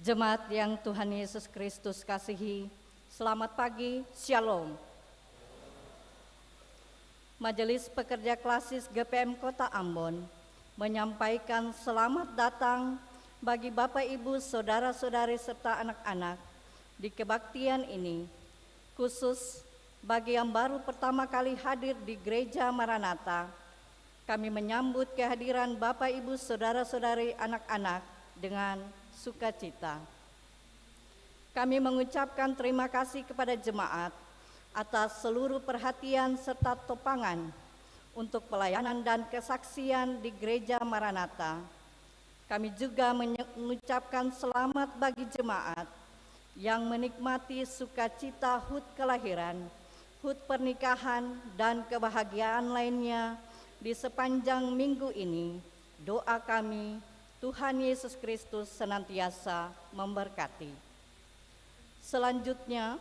Jemaat yang Tuhan Yesus Kristus kasihi, selamat pagi, Shalom. Majelis Pekerja Klasis GPM Kota Ambon menyampaikan selamat datang bagi Bapak Ibu, Saudara-saudari serta anak-anak di kebaktian ini, khusus bagi yang baru pertama kali hadir di Gereja Maranatha. Kami menyambut kehadiran Bapak Ibu, Saudara-saudari anak-anak dengan sukacita. Kami mengucapkan terima kasih kepada jemaat atas seluruh perhatian serta topangan untuk pelayanan dan kesaksian di Gereja Maranatha. Kami juga mengucapkan selamat bagi jemaat yang menikmati sukacita HUT kelahiran, HUT pernikahan, dan kebahagiaan lainnya di sepanjang minggu ini. Doa kami, Tuhan Yesus Kristus senantiasa memberkati. Selanjutnya,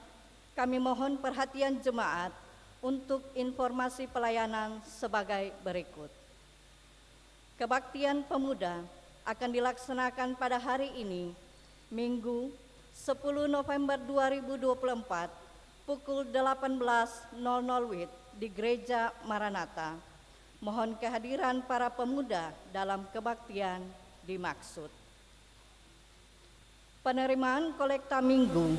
kami mohon perhatian jemaat untuk informasi pelayanan sebagai berikut. Kebaktian pemuda akan dilaksanakan pada hari ini, Minggu 10 November 2024, pukul 18.00 WIB di Gereja Maranatha. Mohon kehadiran para pemuda dalam kebaktian dimaksud. Penerimaan kolekta Minggu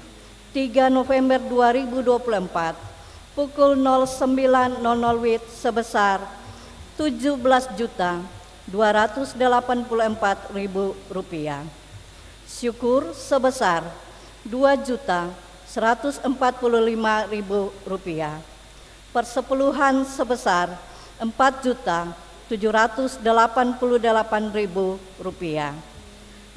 3 November 2024 pukul 09.00 WIB sebesar Rp17.284.000. Syukur sebesar Rp2.145.000. Persepuluhan sebesar Rp4.788.000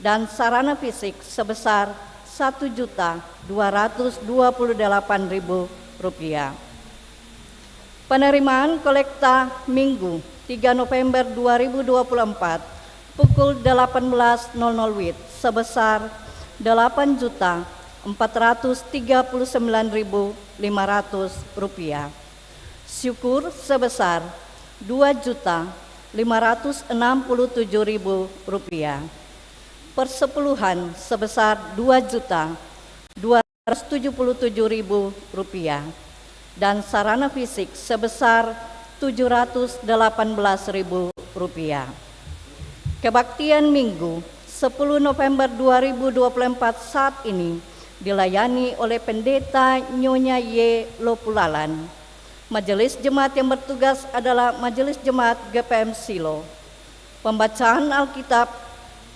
dan sarana fisik sebesar Rp1.228.000. Penerimaan kolekta Minggu 3 November 2024 pukul 18.00 WIB sebesar Rp8.439.500. Syukur sebesar Rp2.567.000. Persepuluhan sebesar Rp2.277.000 dan sarana fisik sebesar Rp718.000. Kebaktian Minggu 10 November 2024 saat ini dilayani oleh Pendeta Nyonya Y. Lopulalan. Majelis Jemaat yang bertugas adalah Majelis Jemaat GPM Silo. Pembacaan Alkitab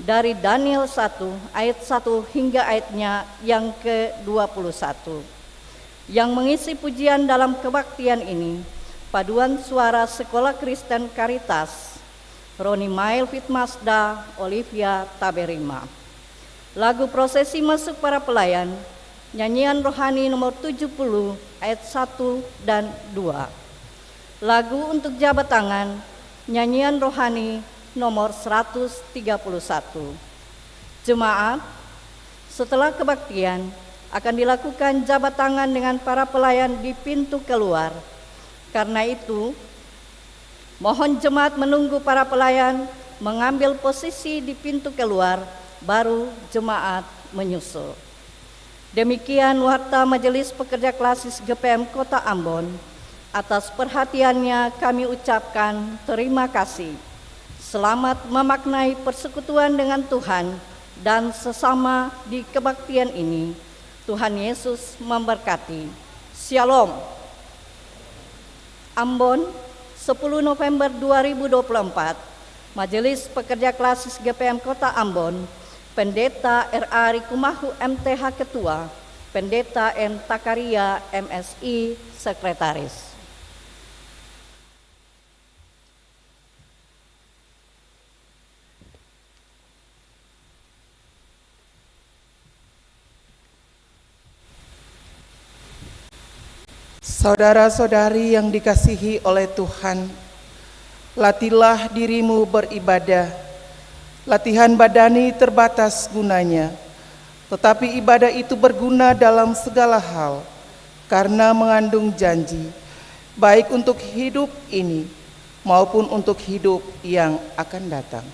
dari Daniel 1 ayat 1 hingga ayatnya yang ke-21. Yang mengisi pujian dalam kebaktian ini, paduan suara Sekolah Kristen Caritas, Roni Mail Fitmasda, Olivia Taberima. Lagu prosesi masuk para pelayan, nyanyian rohani nomor 70 ayat 1 dan 2. Lagu untuk jabat tangan, nyanyian rohani nomor 131. Jemaat, setelah kebaktian akan dilakukan jabat tangan dengan para pelayan di pintu keluar. Karena itu, mohon jemaat menunggu para pelayan mengambil posisi di pintu keluar, baru jemaat menyusul. Demikian warta Majelis Pekerja Klasis GPM Kota Ambon. Atas perhatiannya kami ucapkan terima kasih. Selamat memaknai persekutuan dengan Tuhan dan sesama di kebaktian ini. Tuhan Yesus memberkati. Shalom. Ambon, 10 November 2024, Majelis Pekerja Klasis GPM Kota Ambon, Pendeta R.A. Rikumahu MTH Ketua, Pendeta N. Takaria MSI Sekretaris. Saudara-saudari yang dikasihi oleh Tuhan, latihlah dirimu beribadah. Latihan badani terbatas gunanya, tetapi ibadah itu berguna dalam segala hal, karena mengandung janji, baik untuk hidup ini maupun untuk hidup yang akan datang.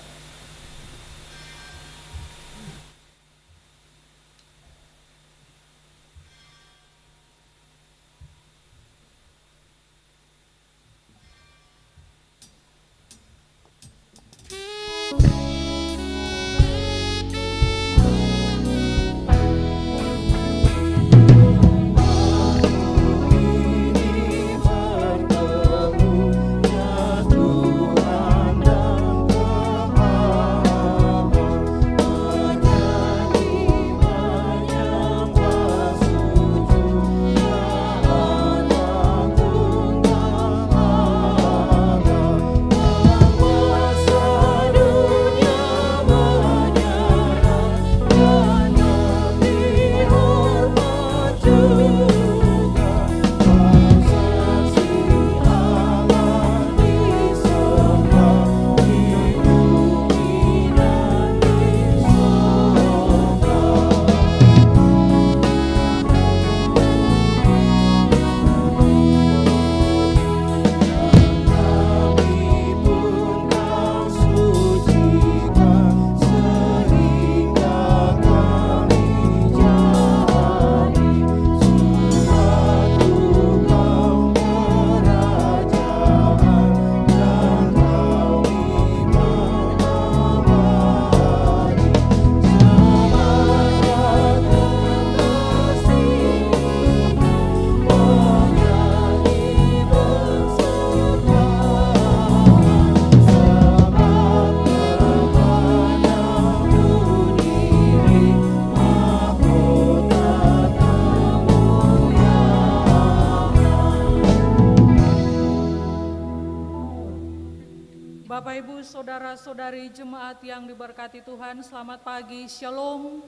saudara-saudari jemaat yang diberkati Tuhan, selamat pagi, Shalom.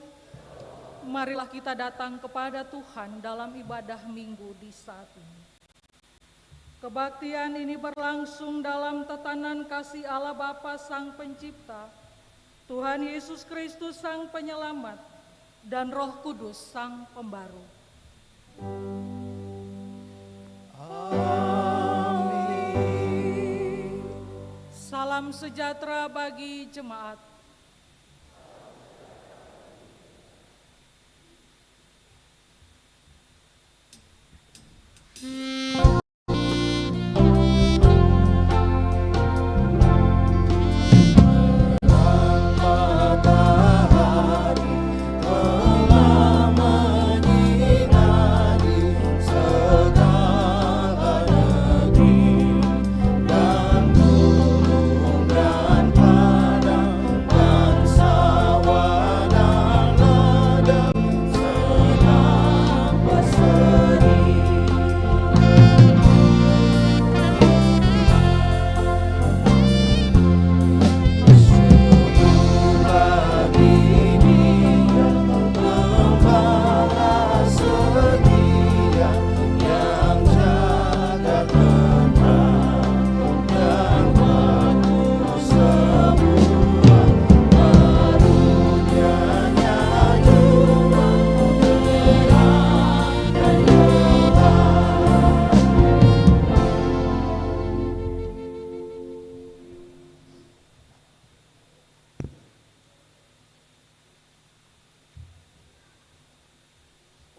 Marilah kita datang kepada Tuhan dalam ibadah minggu di saat ini. Kebaktian ini berlangsung dalam tatanan kasih Allah Bapa Sang Pencipta, Tuhan Yesus Kristus Sang Penyelamat, dan Roh Kudus Sang Pembaru. Amin. Salam sejahtera bagi jemaat.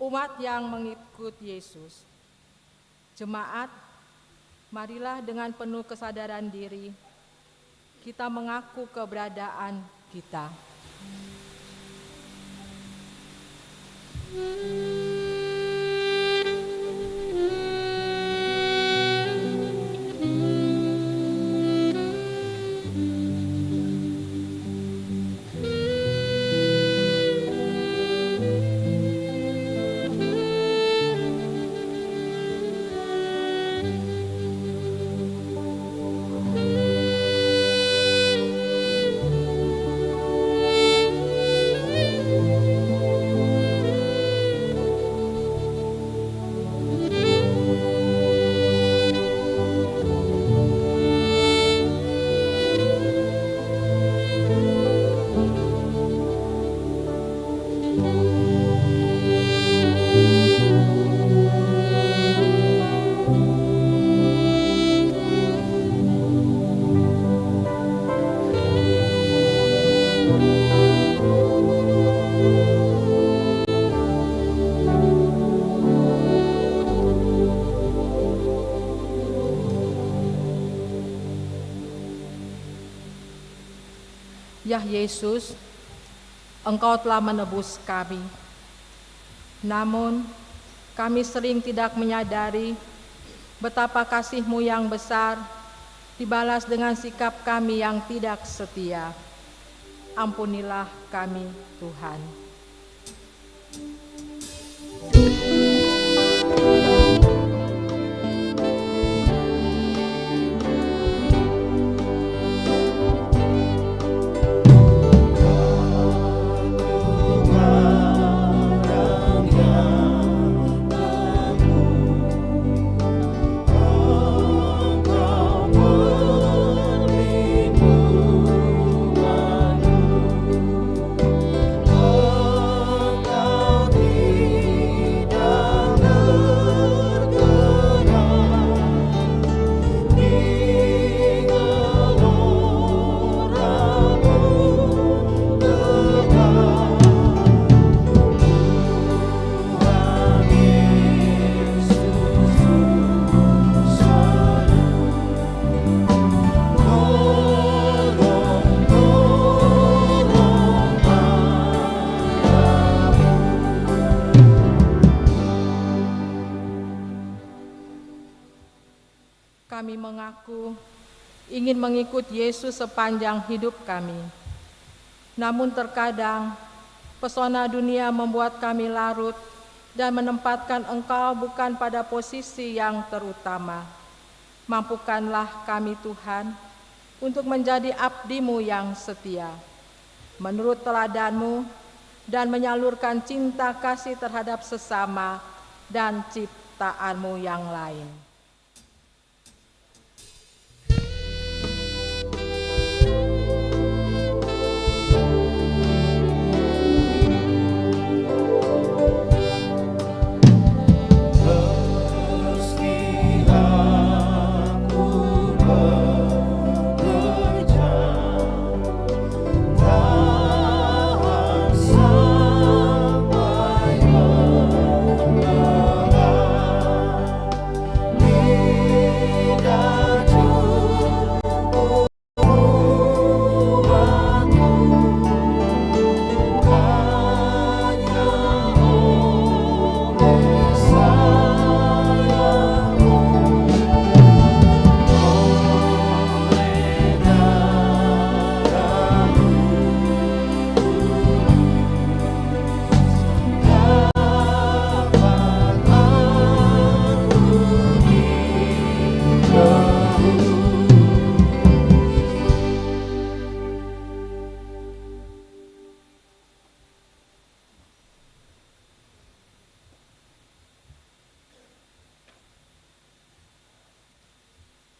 Umat yang mengikut Yesus, jemaat, marilah dengan penuh kesadaran diri kita mengaku keberadaan kita. Ya Yesus, Engkau telah menebus kami. Namun, kami sering tidak menyadari betapa kasih-Mu yang besar dibalas dengan sikap kami yang tidak setia. Ampunilah kami, Tuhan. Kami mengaku ingin mengikut Yesus sepanjang hidup kami. Namun terkadang pesona dunia membuat kami larut dan menempatkan Engkau bukan pada posisi yang terutama. Mampukanlah kami Tuhan untuk menjadi abdi-Mu yang setia, menurut teladan-Mu, dan menyalurkan cinta kasih terhadap sesama dan ciptaan-Mu yang lain.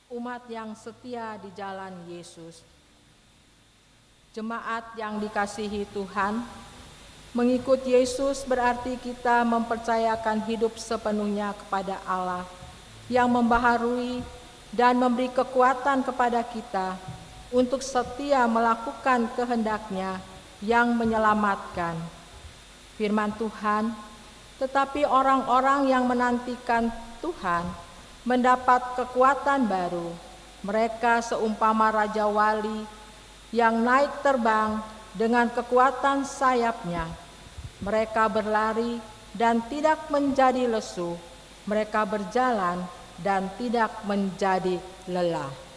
Umat yang setia di jalan Yesus, jemaat yang dikasihi Tuhan, mengikut Yesus berarti kita mempercayakan hidup sepenuhnya kepada Allah yang membaharui dan memberi kekuatan kepada kita untuk setia melakukan kehendak-Nya yang menyelamatkan. Firman Tuhan, tetapi orang-orang yang menantikan Tuhan mendapat kekuatan baru. Mereka seumpama Raja Wali yang naik terbang dengan kekuatan sayapnya. Mereka berlari dan tidak menjadi lesu. Mereka berjalan dan tidak menjadi lelah.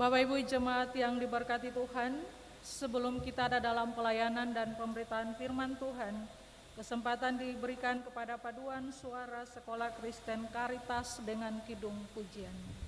Bapak Ibu jemaat yang diberkati Tuhan, sebelum kita ada dalam pelayanan dan pemberitaan firman Tuhan, kesempatan diberikan kepada paduan suara Sekolah Kristen Karitas dengan kidung pujian.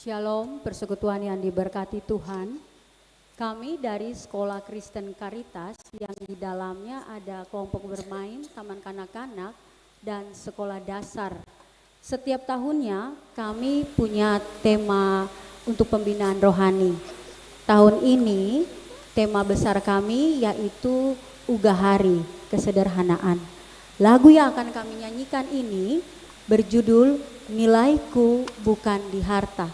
Shalom, persekutuan yang diberkati Tuhan. Kami dari Sekolah Kristen Karitas yang di dalamnya ada kelompok bermain, taman kanak-kanak, dan sekolah dasar. Setiap tahunnya kami punya tema untuk pembinaan rohani. Tahun ini tema besar kami yaitu Ugahari Kesederhanaan. Lagu yang akan kami nyanyikan ini berjudul Nilaiku Bukan di Harta,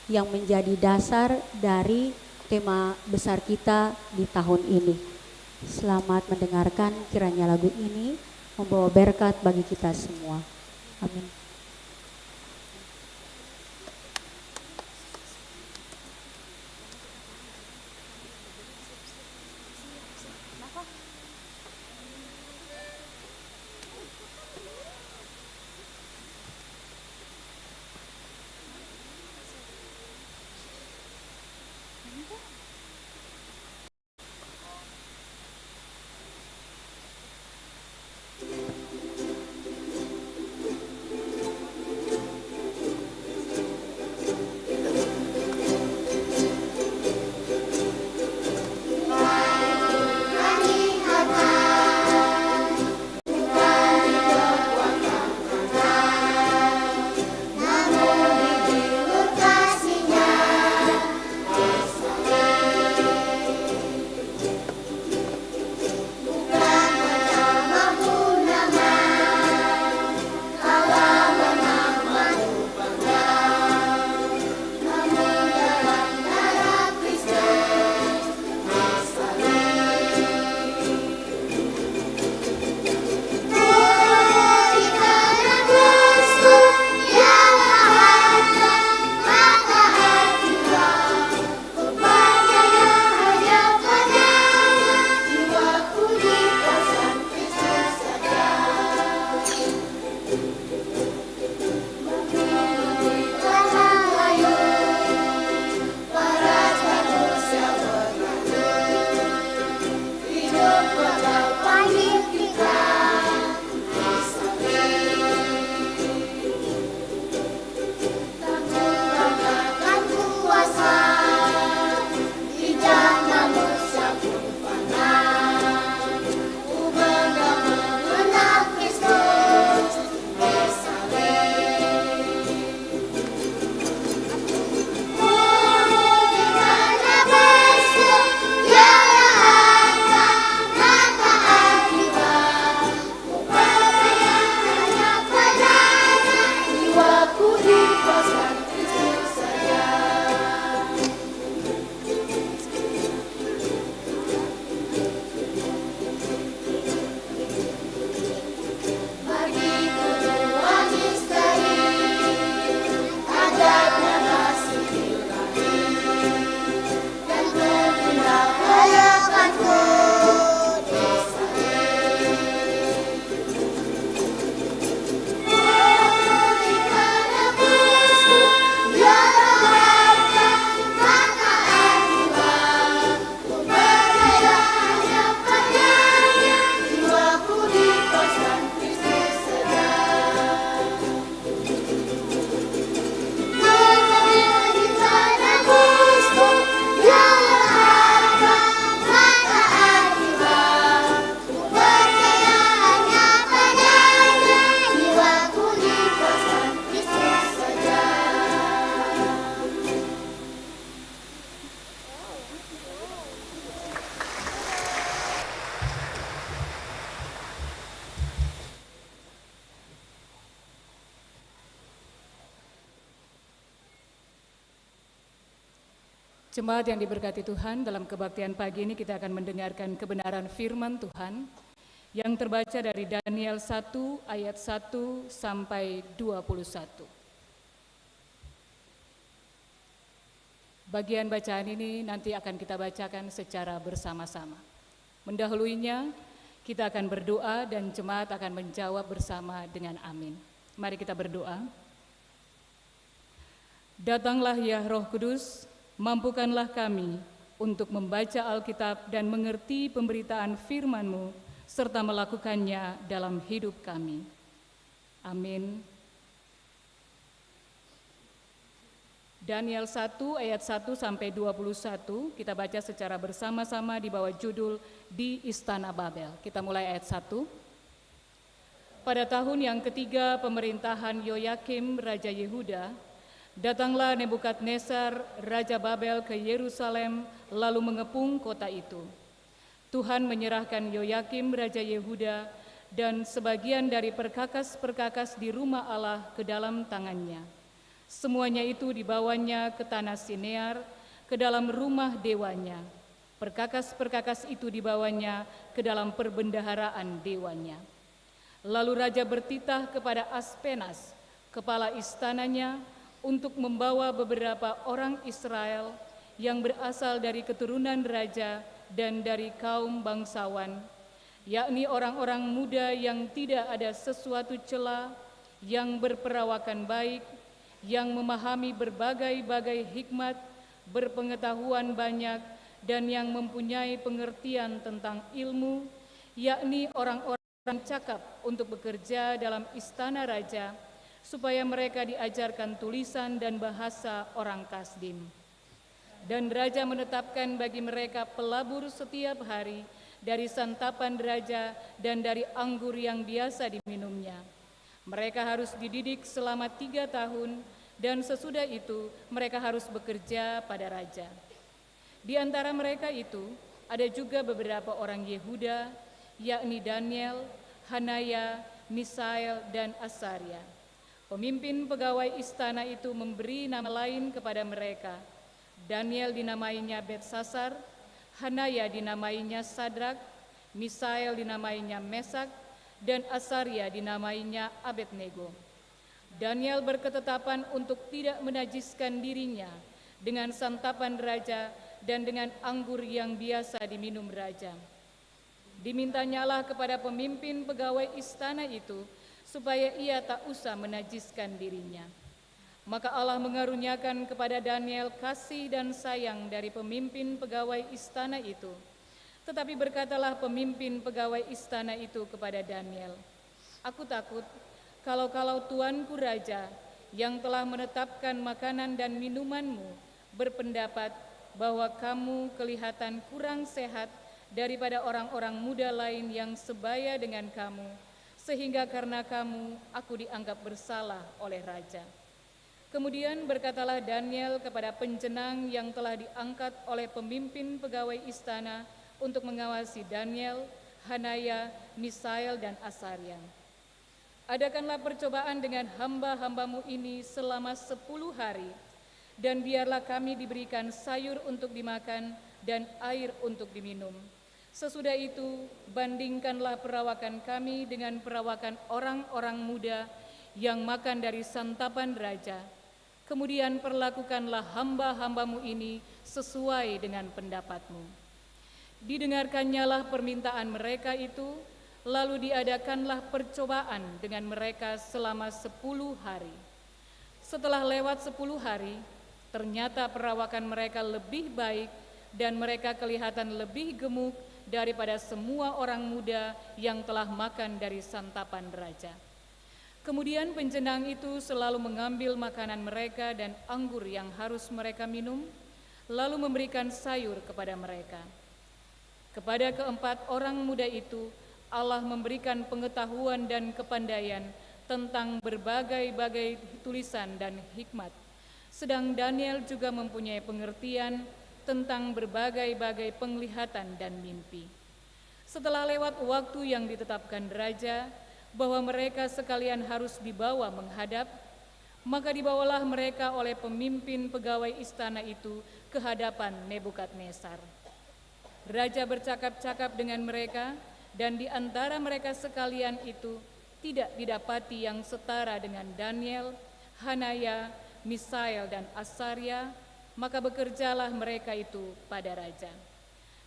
yang menjadi dasar dari tema besar kita di tahun ini. Selamat mendengarkan, kiranya lagu ini membawa berkat bagi kita semua. Amin. Jemaat yang diberkati Tuhan, dalam kebaktian pagi ini kita akan mendengarkan kebenaran firman Tuhan yang terbaca dari Daniel 1 ayat 1 sampai 21. Bagian bacaan ini nanti akan kita bacakan secara bersama-sama. Mendahuluinya kita akan berdoa dan jemaat akan menjawab bersama dengan amin. Mari kita berdoa. Datanglah ya Roh Kudus, mampukanlah kami untuk membaca Alkitab dan mengerti pemberitaan firman-Mu serta melakukannya dalam hidup kami. Amin. Daniel 1 ayat 1 sampai 21 kita baca secara bersama-sama di bawah judul Di Istana Babel. Kita mulai ayat 1. Pada tahun yang ketiga pemerintahan Yoyakim Raja Yehuda, Datanglah Nebukadnezar, Raja Babel ke Yerusalem, lalu mengepung kota itu. Tuhan menyerahkan Yoyakim, Raja Yehuda, dan sebagian dari perkakas-perkakas di rumah Allah ke dalam tangannya. Semuanya itu dibawanya ke tanah Sinear, ke dalam rumah dewanya. Perkakas-perkakas itu dibawanya ke dalam perbendaharaan dewanya. Lalu Raja bertitah kepada Aspenas, kepala istananya, untuk membawa beberapa orang Israel yang berasal dari keturunan raja dan dari kaum bangsawan, yakni orang-orang muda yang tidak ada sesuatu cela, yang berperawakan baik, yang memahami berbagai-bagai hikmat, berpengetahuan banyak, dan yang mempunyai pengertian tentang ilmu, yakni orang-orang cakap untuk bekerja dalam istana raja, supaya mereka diajarkan tulisan dan bahasa orang Kasdim. Dan raja menetapkan bagi mereka pelabur setiap hari dari santapan raja dan dari anggur yang biasa diminumnya. Mereka harus dididik selama 3 tahun, dan sesudah itu mereka harus bekerja pada raja. Di antara mereka itu ada juga beberapa orang Yehuda, yakni Daniel, Hanaya, Misael, dan Asaria. Pemimpin pegawai istana itu memberi nama lain kepada mereka. Daniel dinamainya Belsasar, Hanaya dinamainya Sadrak, Misael dinamainya Mesak, dan Asaria dinamainya Abednego. Daniel berketetapan untuk tidak menajiskan dirinya dengan santapan raja dan dengan anggur yang biasa diminum raja. Dimintanyalah kepada pemimpin pegawai istana itu supaya ia tak usah menajiskan dirinya. Maka Allah mengaruniakan kepada Daniel kasih dan sayang dari pemimpin pegawai istana itu. Tetapi berkatalah pemimpin pegawai istana itu kepada Daniel, "Aku takut kalau tuanku raja yang telah menetapkan makanan dan minumanmu berpendapat bahwa kamu kelihatan kurang sehat daripada orang-orang muda lain yang sebaya dengan kamu, sehingga karena kamu aku dianggap bersalah oleh raja." Kemudian berkatalah Daniel kepada penjenang yang telah diangkat oleh pemimpin pegawai istana untuk mengawasi Daniel, Hanaya, Misael, dan Asaria, "Adakanlah percobaan dengan hamba-hambamu ini selama 10 hari, dan biarlah kami diberikan sayur untuk dimakan dan air untuk diminum. Sesudah itu, bandingkanlah perawakan kami dengan perawakan orang-orang muda yang makan dari santapan raja. Kemudian perlakukanlah hamba-hambamu ini sesuai dengan pendapatmu." Didengarkannyalah permintaan mereka itu, lalu diadakanlah percobaan dengan mereka selama 10 hari. Setelah lewat 10 hari, ternyata perawakan mereka lebih baik dan mereka kelihatan lebih gemuk daripada semua orang muda yang telah makan dari santapan raja. Kemudian penjenang itu selalu mengambil makanan mereka dan anggur yang harus mereka minum, lalu memberikan sayur kepada mereka. Kepada keempat orang muda itu, Allah memberikan pengetahuan dan kepandaian tentang berbagai-bagai tulisan dan hikmat. Sedang Daniel juga mempunyai pengertian tentang berbagai-bagai penglihatan dan mimpi. Setelah lewat waktu yang ditetapkan raja, bahwa mereka sekalian harus dibawa menghadap, maka dibawalah mereka oleh pemimpin pegawai istana itu ke hadapan Nebukadnezar. Raja bercakap-cakap dengan mereka, dan di antara mereka sekalian itu tidak didapati yang setara dengan Daniel, Hanaya, Misael, dan Asaria, maka bekerjalah mereka itu pada raja.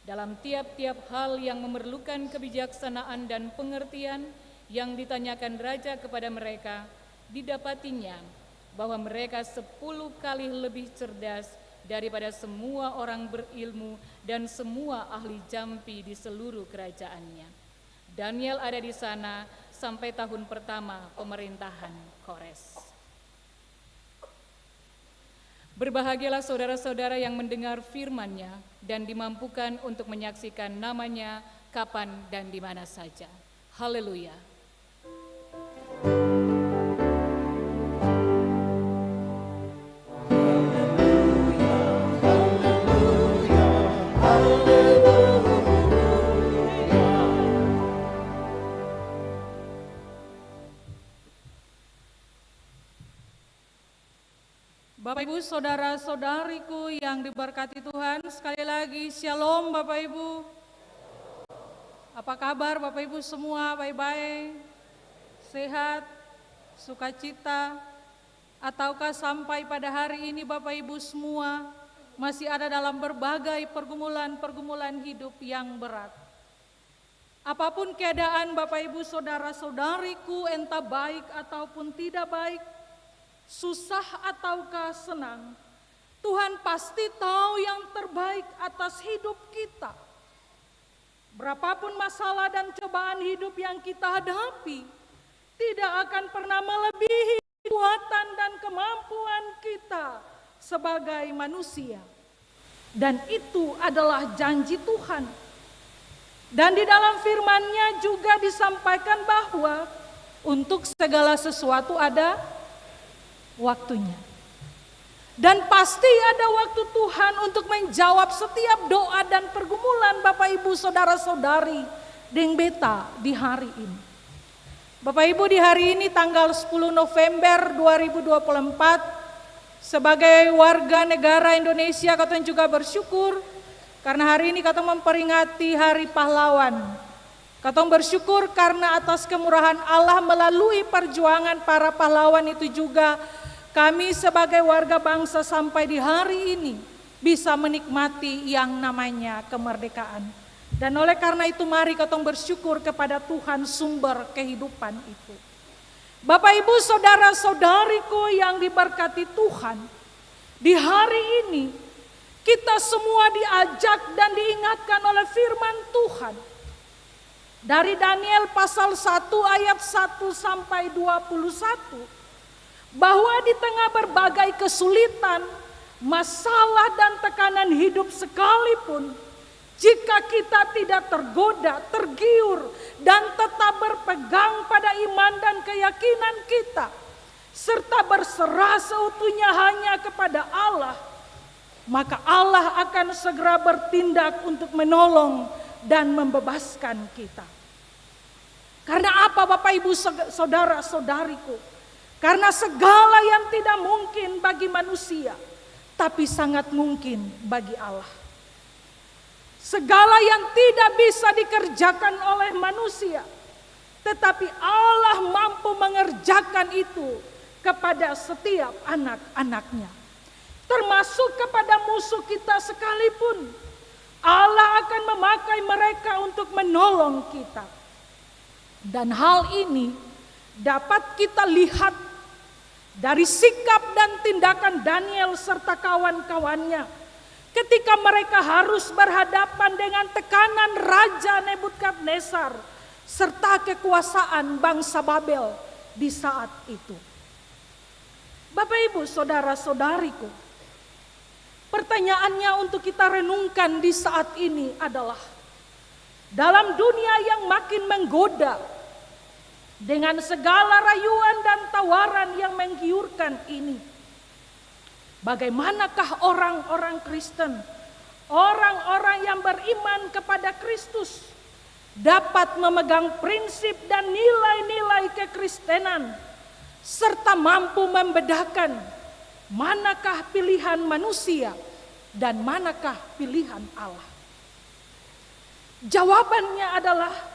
Dalam tiap-tiap hal yang memerlukan kebijaksanaan dan pengertian, yang ditanyakan raja kepada mereka, didapatinya bahwa mereka 10 kali lebih cerdas daripada semua orang berilmu dan semua ahli jampi di seluruh kerajaannya. Daniel ada di sana sampai tahun pertama pemerintahan Kores. Berbahagialah saudara-saudara yang mendengar firman-Nya dan dimampukan untuk menyaksikan nama-Nya kapan dan di mana saja. Haleluya. Bapak Ibu, saudara-saudariku yang diberkati Tuhan, sekali lagi Shalom Bapak Ibu. Apa kabar Bapak Ibu semua? Baik-baik, sehat, sukacita, ataukah sampai pada hari ini Bapak Ibu semua masih ada dalam berbagai pergumulan-pergumulan hidup yang berat? Apapun keadaan Bapak Ibu saudara-saudariku, entah baik ataupun tidak baik, susah ataukah senang, Tuhan pasti tahu yang terbaik atas hidup kita. Berapapun masalah dan cobaan hidup yang kita hadapi, tidak akan pernah melebihi kekuatan dan kemampuan kita sebagai manusia. Dan itu adalah janji Tuhan. Dan di dalam firman-Nya juga disampaikan bahwa untuk segala sesuatu ada waktunya. Dan pasti ada waktu Tuhan untuk menjawab setiap doa dan pergumulan Bapak Ibu saudara-saudari Deng Beta di hari ini. Bapak Ibu, di hari ini tanggal 10 November 2024 sebagai warga negara Indonesia katanya juga bersyukur karena hari ini katong memperingati Hari Pahlawan. Katong bersyukur karena atas kemurahan Allah melalui perjuangan para pahlawan itu juga kami sebagai warga bangsa sampai di hari ini bisa menikmati yang namanya kemerdekaan. Dan oleh karena itu mari katong bersyukur kepada Tuhan sumber kehidupan itu. Bapak Ibu saudara-saudariku yang diberkati Tuhan, di hari ini kita semua diajak dan diingatkan oleh firman Tuhan. Dari Daniel pasal 1 ayat 1 sampai 21. Bahwa di tengah berbagai kesulitan, masalah dan tekanan hidup sekalipun, jika kita tidak tergoda, tergiur, dan tetap berpegang pada iman dan keyakinan kita, serta berserah seutuhnya hanya kepada Allah, maka Allah akan segera bertindak untuk menolong dan membebaskan kita. Karena apa Bapak Ibu saudara-saudariku? Karena segala yang tidak mungkin bagi manusia, tapi sangat mungkin bagi Allah. Segala yang tidak bisa dikerjakan oleh manusia, tetapi Allah mampu mengerjakan itu kepada setiap anak-anaknya. Termasuk kepada musuh kita sekalipun, Allah akan memakai mereka untuk menolong kita. Dan hal ini dapat kita lihat dari sikap dan tindakan Daniel serta kawan-kawannya ketika mereka harus berhadapan dengan tekanan Raja Nebukadnezar serta kekuasaan bangsa Babel di saat itu. Bapak Ibu saudara-saudariku, pertanyaannya untuk kita renungkan di saat ini adalah, dalam dunia yang makin menggoda, dengan segala rayuan dan tawaran yang menggiurkan ini, bagaimanakah orang-orang Kristen, orang-orang yang beriman kepada Kristus, dapat memegang prinsip dan nilai-nilai kekristenan, serta mampu membedakan manakah pilihan manusia dan manakah pilihan Allah? Jawabannya adalah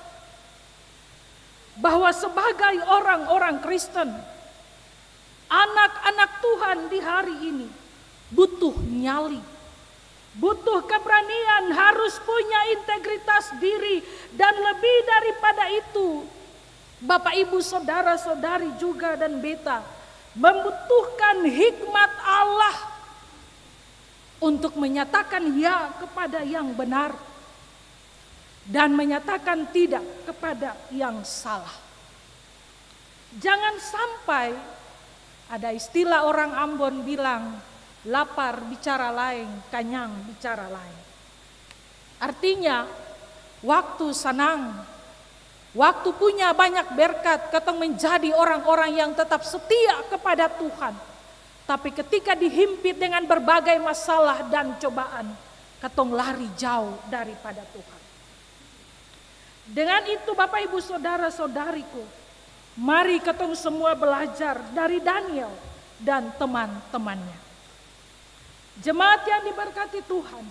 bahwa sebagai orang-orang Kristen, anak-anak Tuhan di hari ini butuh nyali, butuh keberanian, harus punya integritas diri, dan lebih daripada itu, Bapak Ibu saudara-saudari juga dan beta membutuhkan hikmat Allah untuk menyatakan ya kepada yang benar dan menyatakan tidak kepada yang salah. Jangan sampai ada istilah orang Ambon bilang, lapar bicara lain, kenyang bicara lain. Artinya, waktu senang, waktu punya banyak berkat, ketong menjadi orang-orang yang tetap setia kepada Tuhan. Tapi ketika dihimpit dengan berbagai masalah dan cobaan, ketong lari jauh daripada Tuhan. Dengan itu Bapak Ibu saudara-saudariku, mari ketong semua belajar dari Daniel dan teman-temannya. Jemaat yang diberkati Tuhan,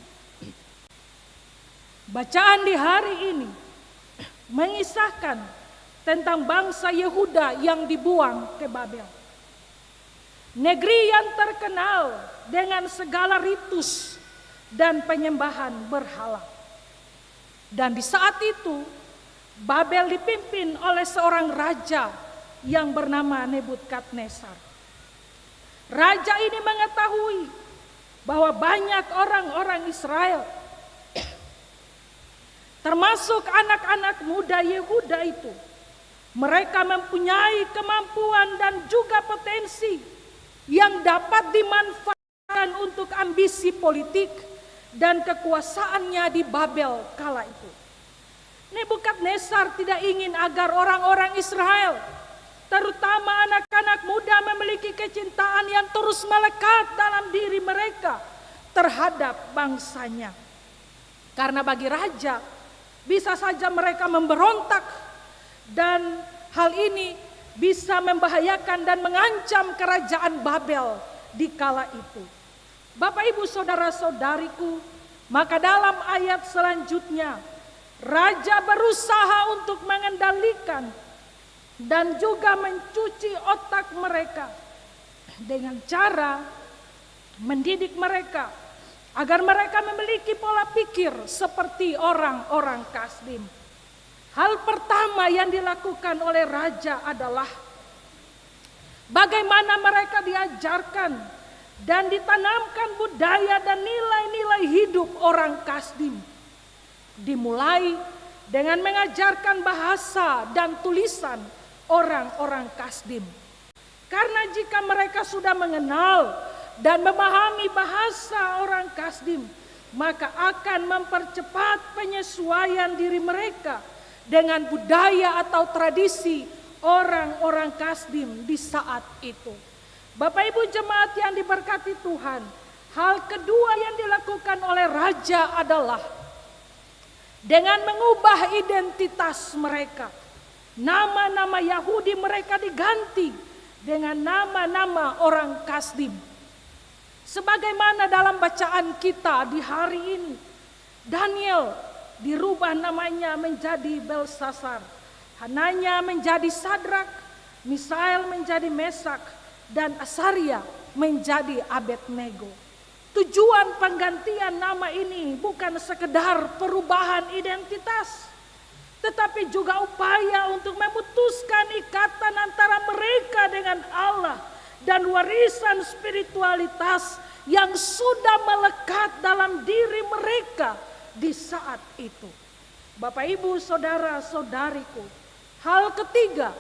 bacaan di hari ini mengisahkan tentang bangsa Yehuda yang dibuang ke Babel. Negeri yang terkenal dengan segala ritus dan penyembahan berhala. Dan di saat itu, Babel dipimpin oleh seorang raja yang bernama Nebukadnezar. Raja ini mengetahui bahwa banyak orang-orang Israel, termasuk anak-anak muda Yehuda itu, mereka mempunyai kemampuan dan juga potensi yang dapat dimanfaatkan untuk ambisi politik dan kekuasaannya di Babel kala itu. Nebukadnezar tidak ingin agar orang-orang Israel, terutama anak-anak muda, memiliki kecintaan yang terus melekat dalam diri mereka terhadap bangsanya. Karena bagi raja, bisa saja mereka memberontak dan hal ini bisa membahayakan dan mengancam kerajaan Babel di kala itu. Bapak, Ibu, saudara-saudariku, maka dalam ayat selanjutnya, raja berusaha untuk mengendalikan dan juga mencuci otak mereka dengan cara mendidik mereka agar mereka memiliki pola pikir seperti orang-orang Kasdim. Hal pertama yang dilakukan oleh raja adalah bagaimana mereka diajarkan dan ditanamkan budaya dan nilai-nilai hidup orang Kasdim. Dimulai dengan mengajarkan bahasa dan tulisan orang-orang Kasdim. Karena jika mereka sudah mengenal dan memahami bahasa orang Kasdim, maka akan mempercepat penyesuaian diri mereka dengan budaya atau tradisi orang-orang Kasdim di saat itu. Bapak, Ibu, jemaat yang diberkati Tuhan, hal kedua yang dilakukan oleh raja adalah dengan mengubah identitas mereka. Nama-nama Yahudi mereka diganti dengan nama-nama orang Kasdim. Sebagaimana dalam bacaan kita di hari ini, Daniel dirubah namanya menjadi Belsasar, Hananya menjadi Sadrak, Misael menjadi Mesak, dan Asaria menjadi Abednego. Tujuan penggantian nama ini bukan sekedar perubahan identitas, tetapi juga upaya untuk memutuskan ikatan antara mereka dengan Allah dan warisan spiritualitas yang sudah melekat dalam diri mereka di saat itu. Bapak, Ibu, saudara-saudariku, hal ketiga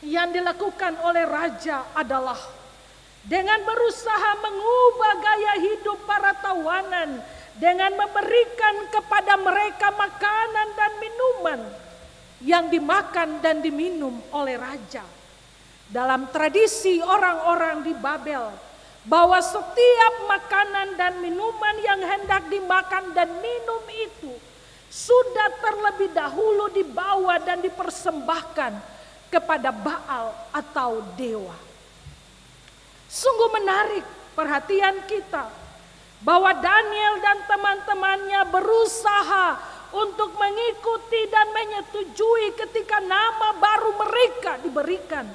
yang dilakukan oleh raja adalah dengan berusaha mengubah gaya hidup para tawanan dengan memberikan kepada mereka makanan dan minuman yang dimakan dan diminum oleh raja. Dalam tradisi orang-orang di Babel, bahwa setiap makanan dan minuman yang hendak dimakan dan minum itu sudah terlebih dahulu dibawa dan dipersembahkan kepada Baal atau dewa. Sungguh menarik perhatian kita bahwa Daniel dan teman-temannya berusaha untuk mengikuti dan menyetujui ketika nama baru mereka diberikan,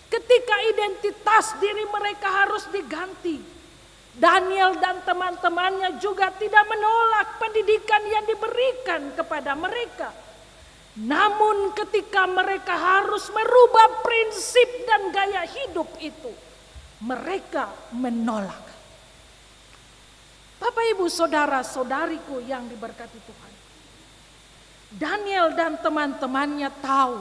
ketika identitas diri mereka harus diganti. Daniel dan teman-temannya juga tidak menolak pendidikan yang diberikan kepada mereka. Namun ketika mereka harus merubah prinsip dan gaya hidup itu, mereka menolak. Bapak, Ibu, saudara-saudariku yang diberkati Tuhan, Daniel dan teman-temannya tahu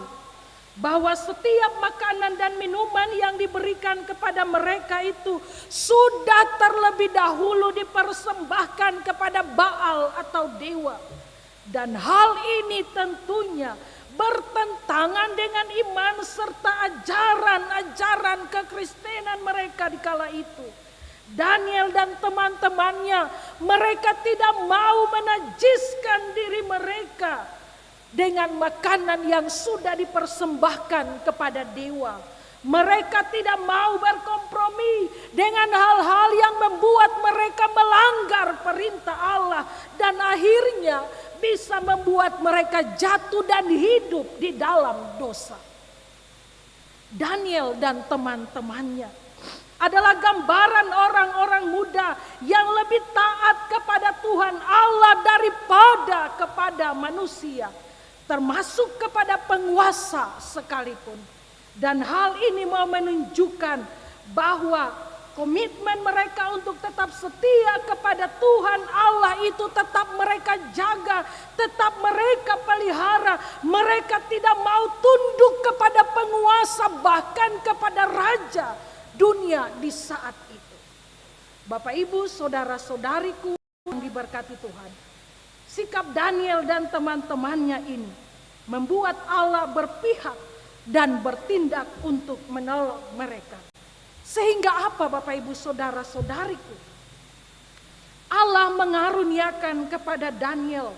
bahwa setiap makanan dan minuman yang diberikan kepada mereka itu sudah terlebih dahulu dipersembahkan kepada Baal atau dewa. Dan hal ini tentunya bertentangan dengan iman serta ajaran-ajaran kekristenan mereka di kala itu. Daniel dan teman-temannya, mereka tidak mau menajiskan diri mereka dengan makanan yang sudah dipersembahkan kepada dewa. Mereka tidak mau berkompromi dengan hal-hal yang membuat mereka melanggar perintah Allah dan akhirnya bisa membuat mereka jatuh dan hidup di dalam dosa. Daniel dan teman-temannya adalah gambaran orang-orang muda yang lebih taat kepada Tuhan Allah daripada kepada manusia, termasuk kepada penguasa sekalipun. Dan hal ini mau menunjukkan bahwa komitmen mereka untuk tetap setia kepada Tuhan Allah itu tetap mereka jaga, tetap mereka pelihara. Mereka tidak mau tunduk kepada penguasa, bahkan kepada raja dunia di saat itu. Bapak, Ibu, saudara-saudariku yang diberkati Tuhan, sikap Daniel dan teman-temannya ini membuat Allah berpihak dan bertindak untuk menolong mereka. Sehingga apa, Bapak, Ibu, saudara-saudariku? Allah mengaruniakan kepada Daniel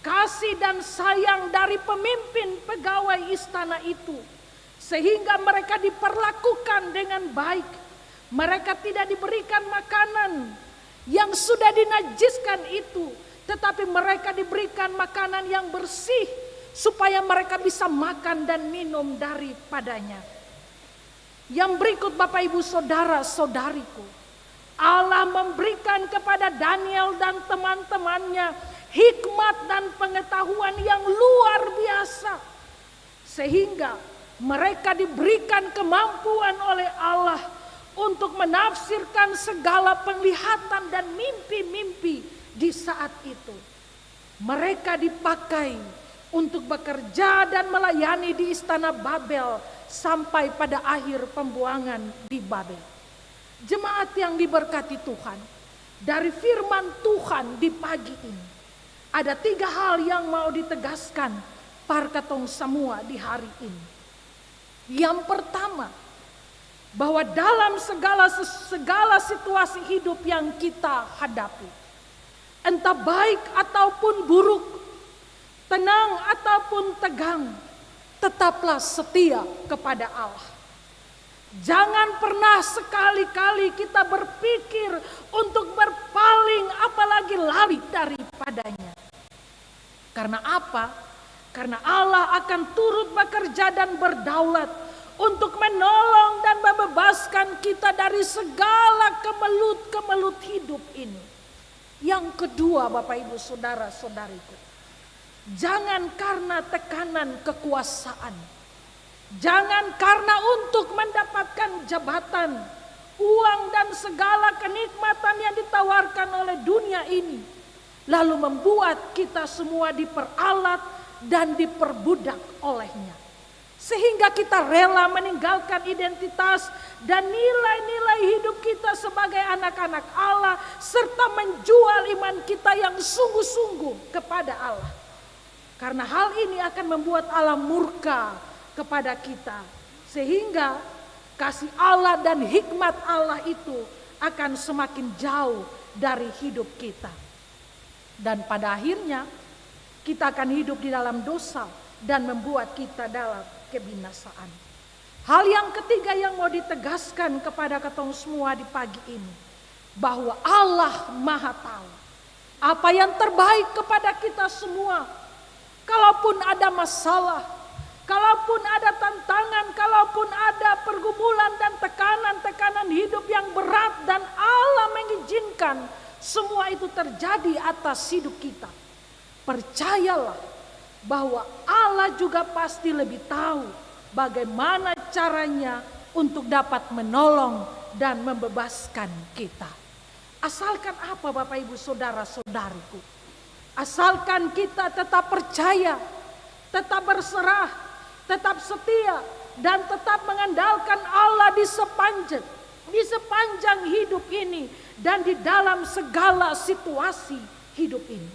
kasih dan sayang dari pemimpin pegawai istana itu, sehingga mereka diperlakukan dengan baik. Mereka tidak diberikan makanan yang sudah dinajiskan itu, tetapi mereka diberikan makanan yang bersih supaya mereka bisa makan dan minum daripadanya. Yang berikut, Bapak, Ibu, saudara-saudariku, Allah memberikan kepada Daniel dan teman-temannya hikmat dan pengetahuan yang luar biasa, sehingga mereka diberikan kemampuan oleh Allah untuk menafsirkan segala penglihatan dan mimpi-mimpi di saat itu. Mereka dipakai untuk bekerja dan melayani di istana Babel sampai pada akhir pembuangan di Babel. Jemaat yang diberkati Tuhan, dari firman Tuhan di pagi ini ada 3 hal yang mau ditegaskan parkatong semua di hari ini. Yang pertama, bahwa dalam segala situasi hidup yang kita hadapi, entah baik ataupun buruk, tenang ataupun tegang, tetaplah setia kepada Allah. Jangan pernah sekali-kali kita berpikir untuk berpaling, apalagi lari daripadanya. Karena apa? Karena Allah akan turut bekerja dan berdaulat untuk menolong dan membebaskan kita dari segala kemelut-kemelut hidup ini. Yang kedua, Bapak, Ibu, saudara-saudariku, jangan karena tekanan kekuasaan, jangan karena untuk mendapatkan jabatan, uang dan segala kenikmatan yang ditawarkan oleh dunia ini, lalu membuat kita semua diperalat dan diperbudak olehnya. Sehingga kita rela meninggalkan identitas dan nilai-nilai hidup kita sebagai anak-anak Allah, serta menjual iman kita yang sungguh-sungguh kepada Allah. Karena hal ini akan membuat Allah murka kepada kita, sehingga kasih Allah dan hikmat Allah itu akan semakin jauh dari hidup kita. Dan pada akhirnya kita akan hidup di dalam dosa dan membuat kita dalam kebinasaan. Hal yang ketiga yang mau ditegaskan kepada ketong semua di pagi ini, bahwa Allah Maha Tahu apa yang terbaik kepada kita semua. Kalaupun ada masalah, kalaupun ada tantangan, kalaupun ada pergumulan dan tekanan-tekanan hidup yang berat, dan Allah mengizinkan semua itu terjadi atas hidup kita, percayalah bahwa Allah juga pasti lebih tahu bagaimana caranya untuk dapat menolong dan membebaskan kita. Asalkan apa, Bapak, Ibu, saudara-saudariku? Asalkan kita tetap percaya, tetap berserah, tetap setia, dan tetap mengandalkan Allah di sepanjang hidup ini dan di dalam segala situasi hidup ini.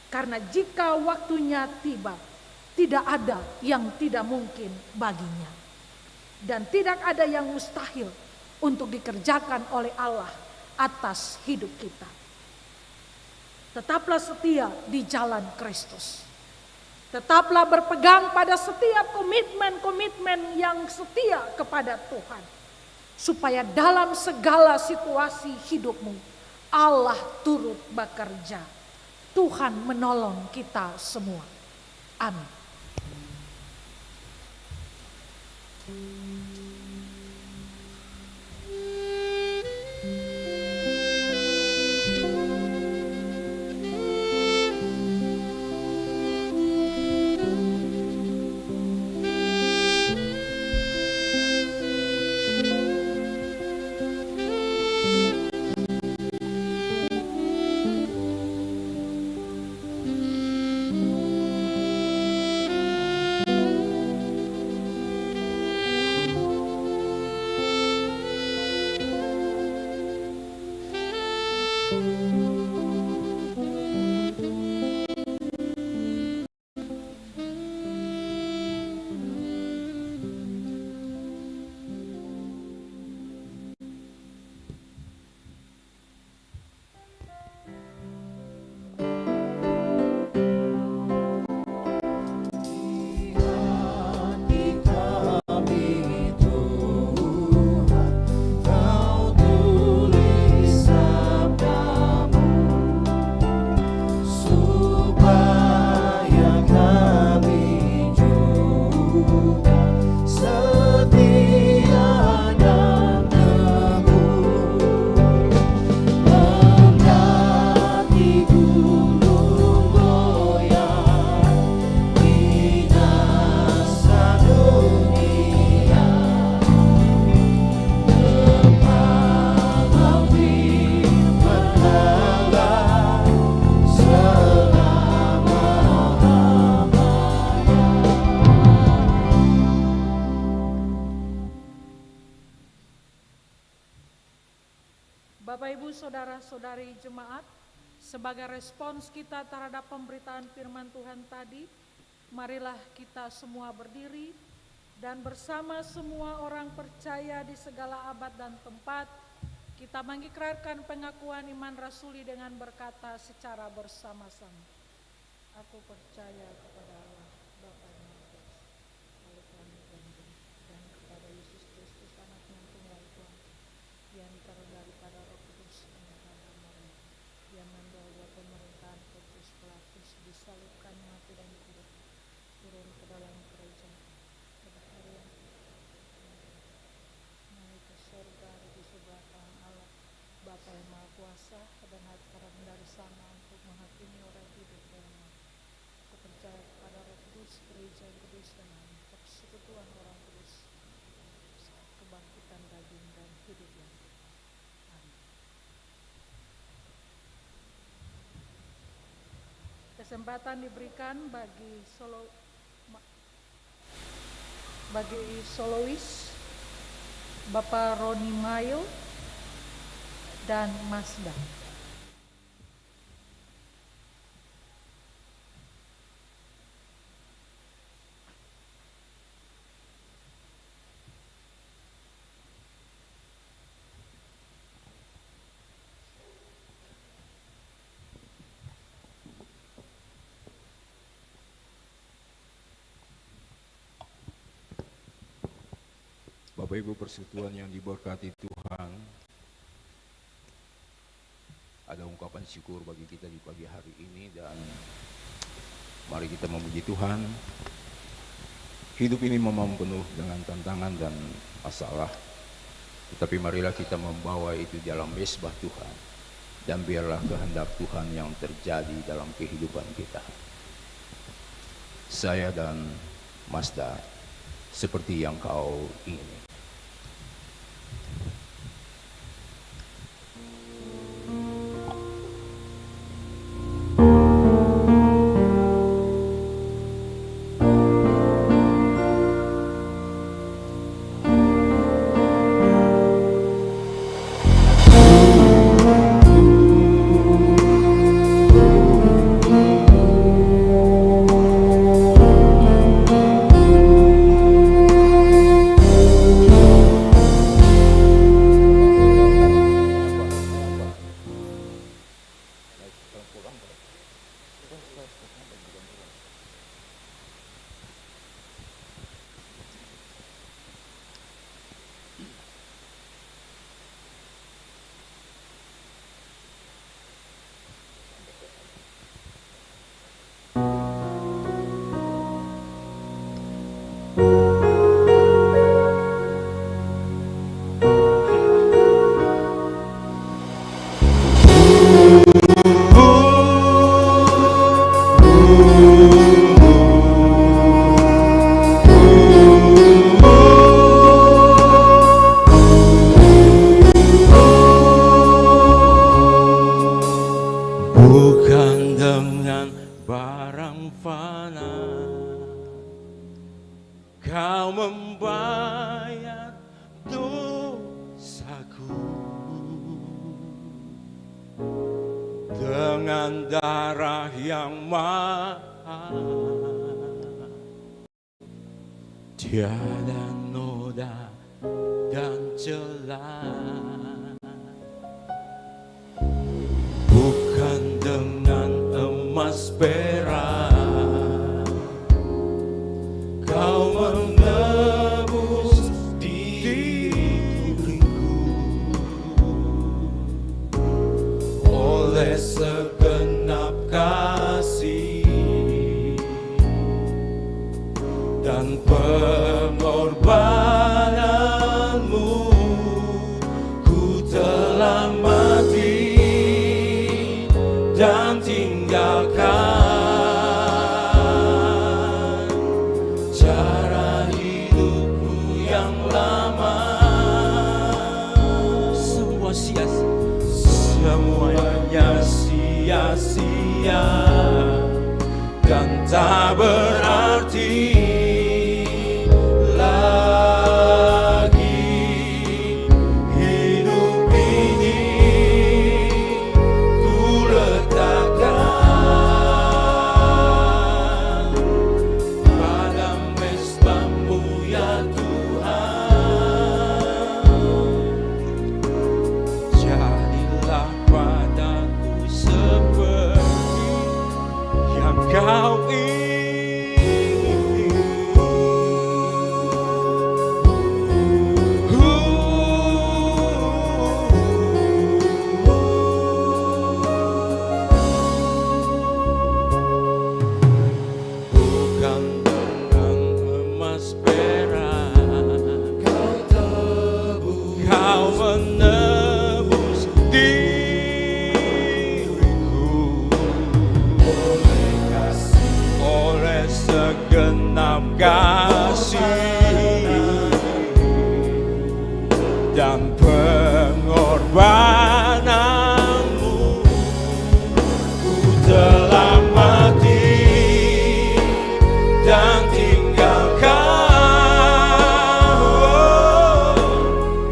Karena jika waktunya tiba, tidak ada yang tidak mungkin baginya. Dan tidak ada yang mustahil untuk dikerjakan oleh Allah atas hidup kita. Tetaplah setia di jalan Kristus. Tetaplah berpegang pada setiap komitmen-komitmen yang setia kepada Tuhan. Supaya dalam segala situasi hidupmu, Allah turut bekerja. Tuhan menolong kita semua. Amin. Bapak Ibu Saudara-saudari jemaat, sebagai respons kita terhadap pemberitaan firman Tuhan tadi, marilah kita semua berdiri dan bersama semua orang percaya di segala abad dan tempat, kita mengikrarkan pengakuan iman rasuli dengan berkata secara bersama-sama. Aku percaya kepada Allah, Bapa yang Maha Kuasa, Allah Tuhan dan kepada Yesus Kristus, Anaknya yang tunggal Tuhan, yang ditaruh daripada Roh Kudus dan Tante Maria, yang membawa pemerintahan Pontius Pilatus, disalibkan, mati dan dikubur, turun ke dalam kerajaan pada hari yang naik ke surga di sebelah kanan Allah, Bapa yang Maha Kuasa, dan sekarang dari sana untuk menghakimi orang hidup dan mati. Aku percaya kepada Roh Kudus, gereja yang kudus dan amin, persekutuan orang kudus, kebangkitan daging dan hidup yang amin. Kesempatan diberikan bagi solois Bapak Roni Mail dan Masda. Bapak Ibu persekutuan yang diberkati Tuhan, ada ungkapan syukur bagi kita di pagi hari ini dan mari kita memuji Tuhan. Hidup ini memang penuh dengan tantangan dan masalah, tetapi marilah kita membawa itu dalam mesbah Tuhan dan biarlah kehendak Tuhan yang terjadi dalam kehidupan kita. Saya dan Masda seperti yang kau ingini. Kau membayar dosaku dengan darah yang mahal. Tiada noda dan celah, bukan dengan emas perak. Kau menebus diriku oleh segenap kasih dan pengorbananmu. Ku telah mati dan tinggalkan cara hidupku yang lama. Semuanya sia-sia dan tak berarti lagi. Hidup ini ku letakkan pada mesbah-Mu ya Tuhan. Jadilah padaku seperti yang Kau ingini. Bukan dengan emas perak Kau menebus diriku oleh segenap kasih dan pengorbananmu. Ku telah mati dan tinggalkan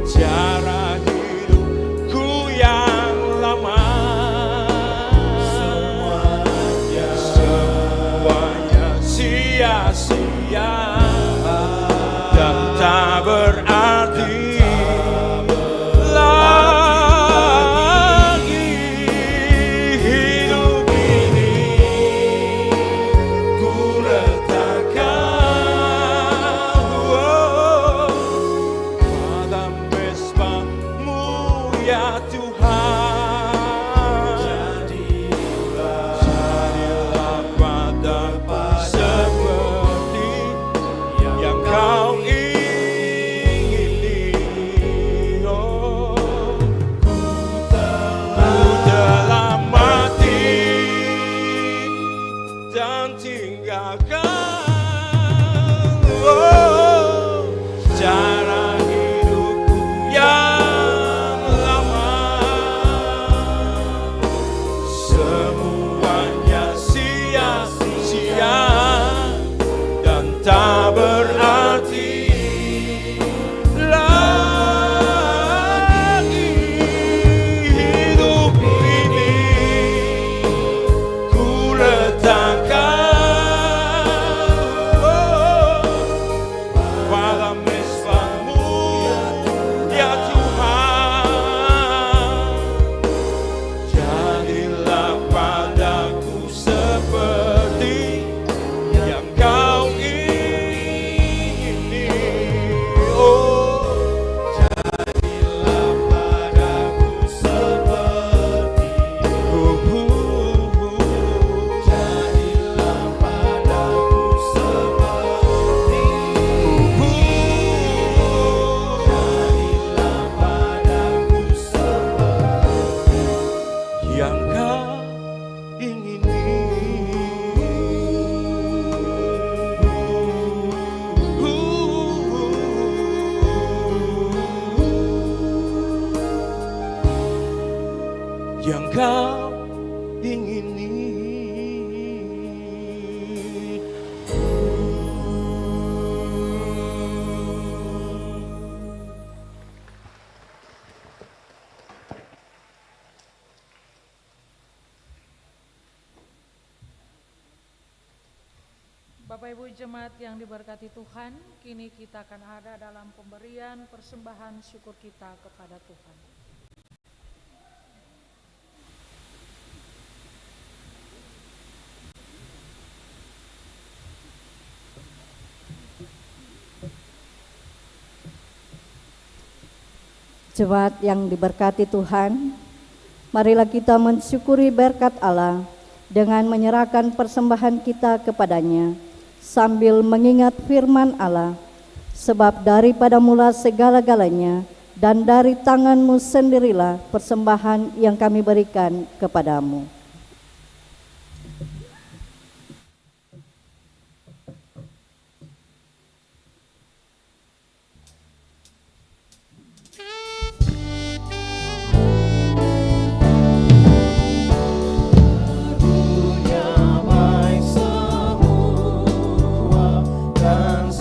cara hidupku yang lama. Semuanya sia-sia dan tak berarti lagi. Hidup ini ku letakkan pada mesbah-Mu ya Tuhan. Jadilah padaku seperti yang Kau ingini. Oh, ku telah mati dan tinggalkan cara hidupku yang lama. Semuanya sia-sia dan tak berarti lagi. Hidup ini ku letakkan pada mesbah-Mu ya Tuhan. Jadilah padaku seperti yang Kau ingini. Oh, jadilah padaku seperti jadilah padaku seperti jadilah padaku seperti yang Kau ingini. Yang Kau ingini. Bapak Ibu Jemaat yang diberkati Tuhan, kini kita akan ada dalam pemberian persembahan syukur kita kepada Tuhan. Jemaat yang diberkati Tuhan, marilah kita mensyukuri berkat Allah dengan menyerahkan persembahan kita kepadanya, sambil mengingat firman Allah, sebab daripada mula segala-galanya dan dari tangan-Mu sendirilah persembahan yang kami berikan kepadamu. Tuhan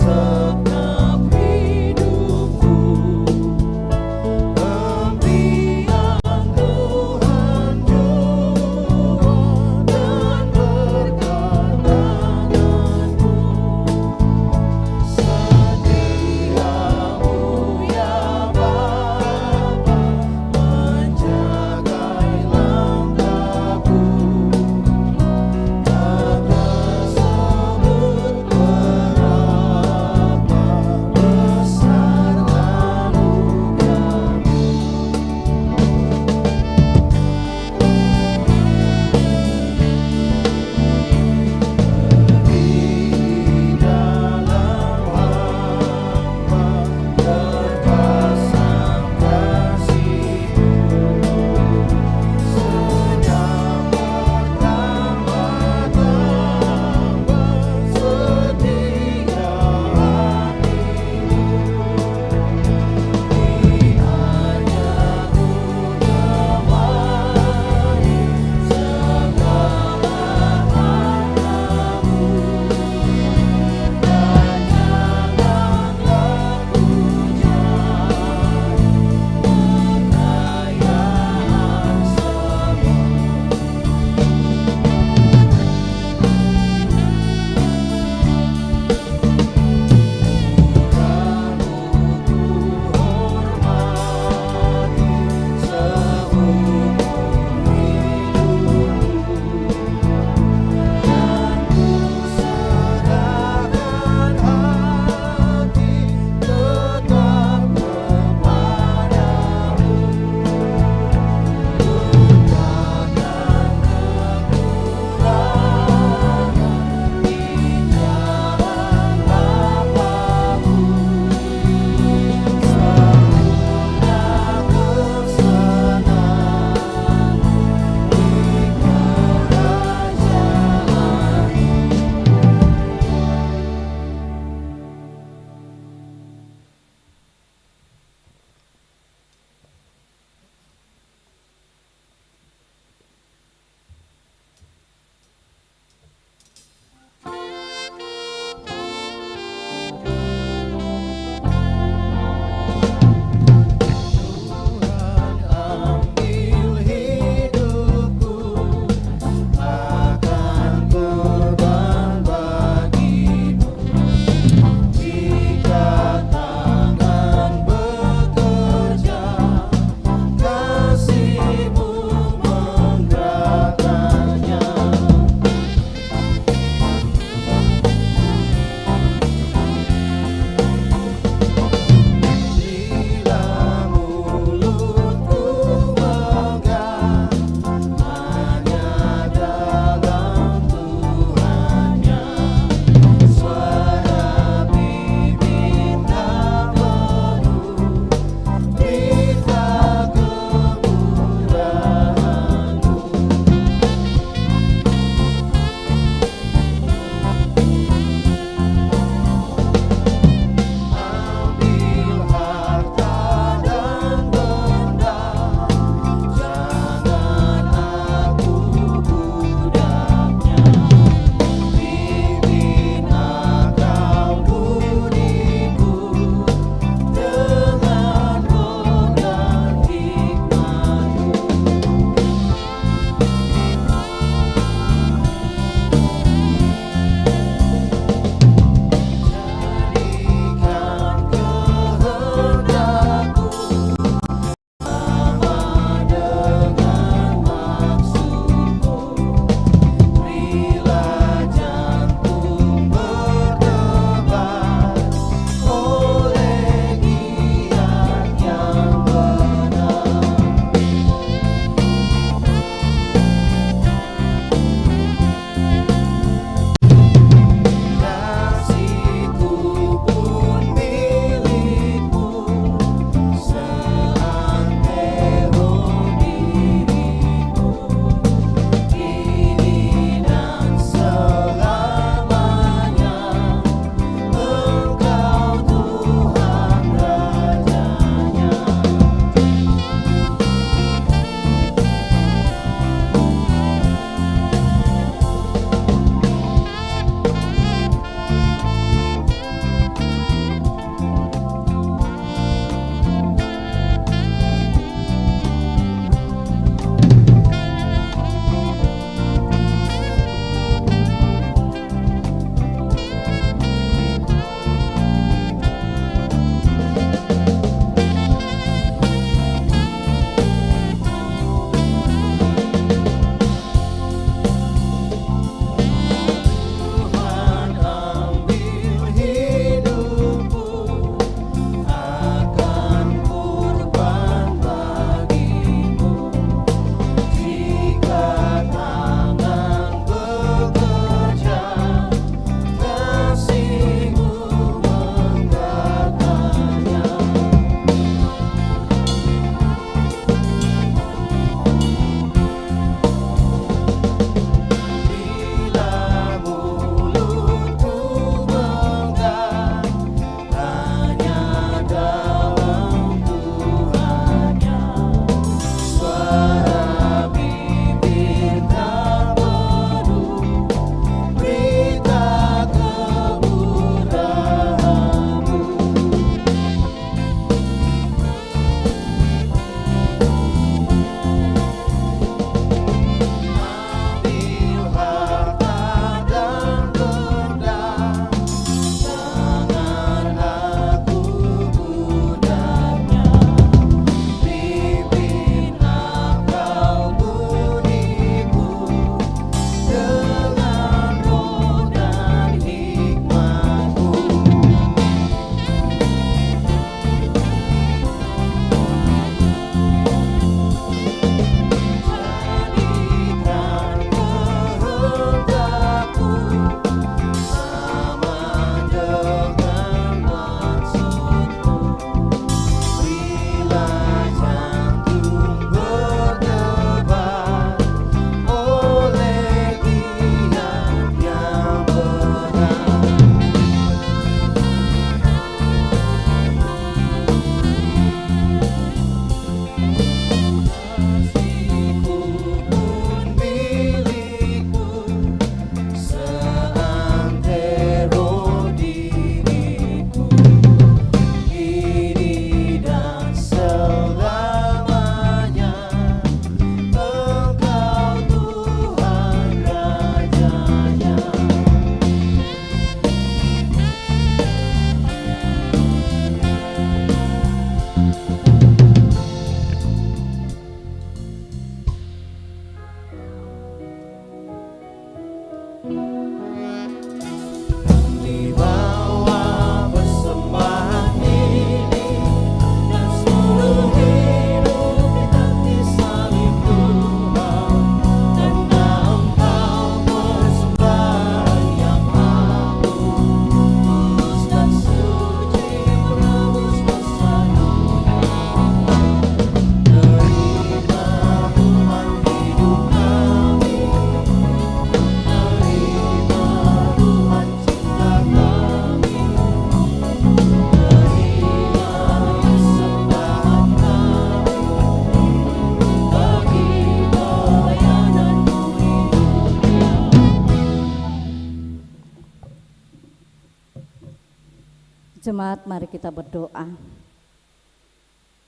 Jemaat, mari kita berdoa.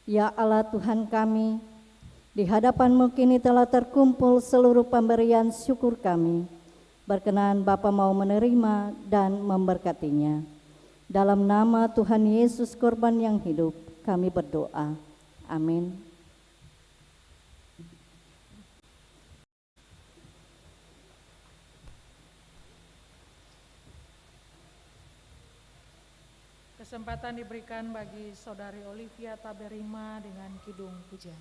Ya Allah Tuhan kami, di hadapan-Mu kini telah terkumpul seluruh pemberian syukur kami. Berkenan Bapa mau menerima dan memberkatinya. Dalam nama Tuhan Yesus Korban yang hidup, kami berdoa. Amin. Kesempatan diberikan bagi Saudari Olivia Taberima dengan kidung pujian.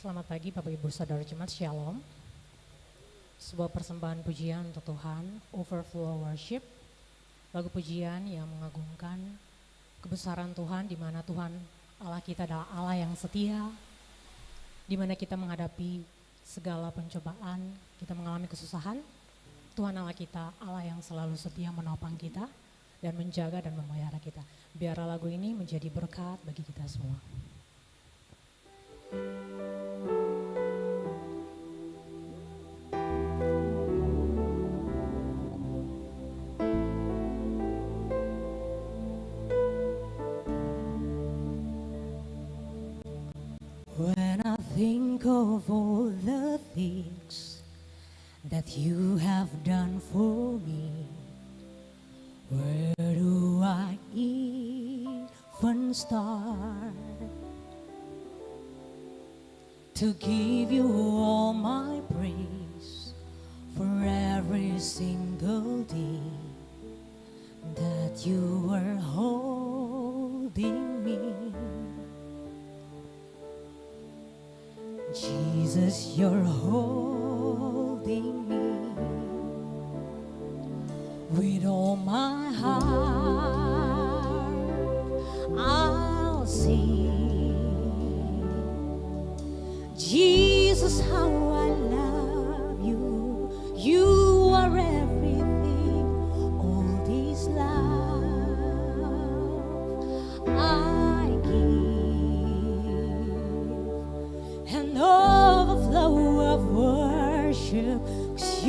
Selamat pagi Bapak Ibu Saudara Jemaat, Shalom. Sebuah persembahan pujian untuk Tuhan, Overflow Worship. Lagu pujian yang mengagungkan kebesaran Tuhan, di mana Tuhan Allah kita adalah Allah yang setia, di mana kita menghadapi segala pencobaan, kita mengalami kesusahan. Tuhan Allah kita, Allah yang selalu setia menopang kita dan menjaga dan memelihara kita. Biarlah lagu ini menjadi berkat bagi kita semua. When I think of all the things that you have done for me, where do I even start to give you all my praise for every single day that you were holding me? Jesus, you're holding me. With all my heart, I'll sing. Jesus, how I love you. You are everything. All this love I give. An overflow of worship, 'cause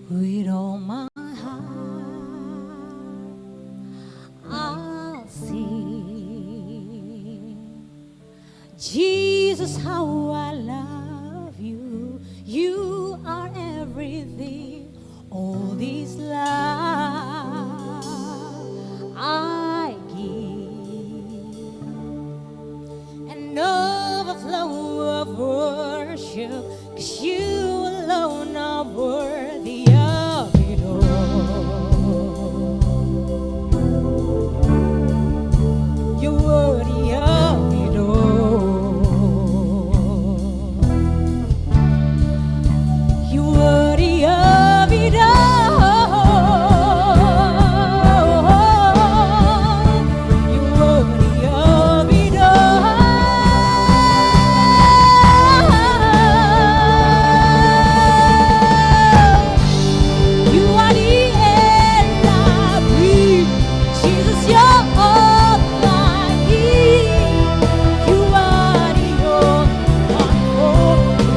With all my heart, I'll sing. Jesus, how I love you. You are everything. All this love I give. An overflow of worship, 'cause you alone are worthy of it all. You're worthy of it all. You're worthy of it all. You're worthy of it all. You are the air I breathe. Jesus, you're all I need. You are the only one for me.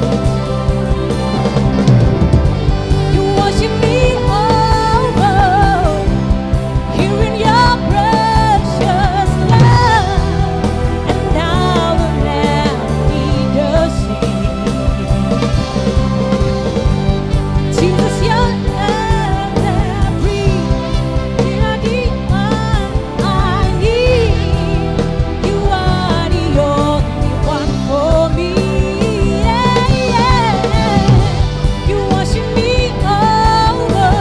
You worship me over here in your precious love, and I will never be the same. Jesus, you're every, you're the one I need. You are the only one for me. Yeah, yeah. You worship me over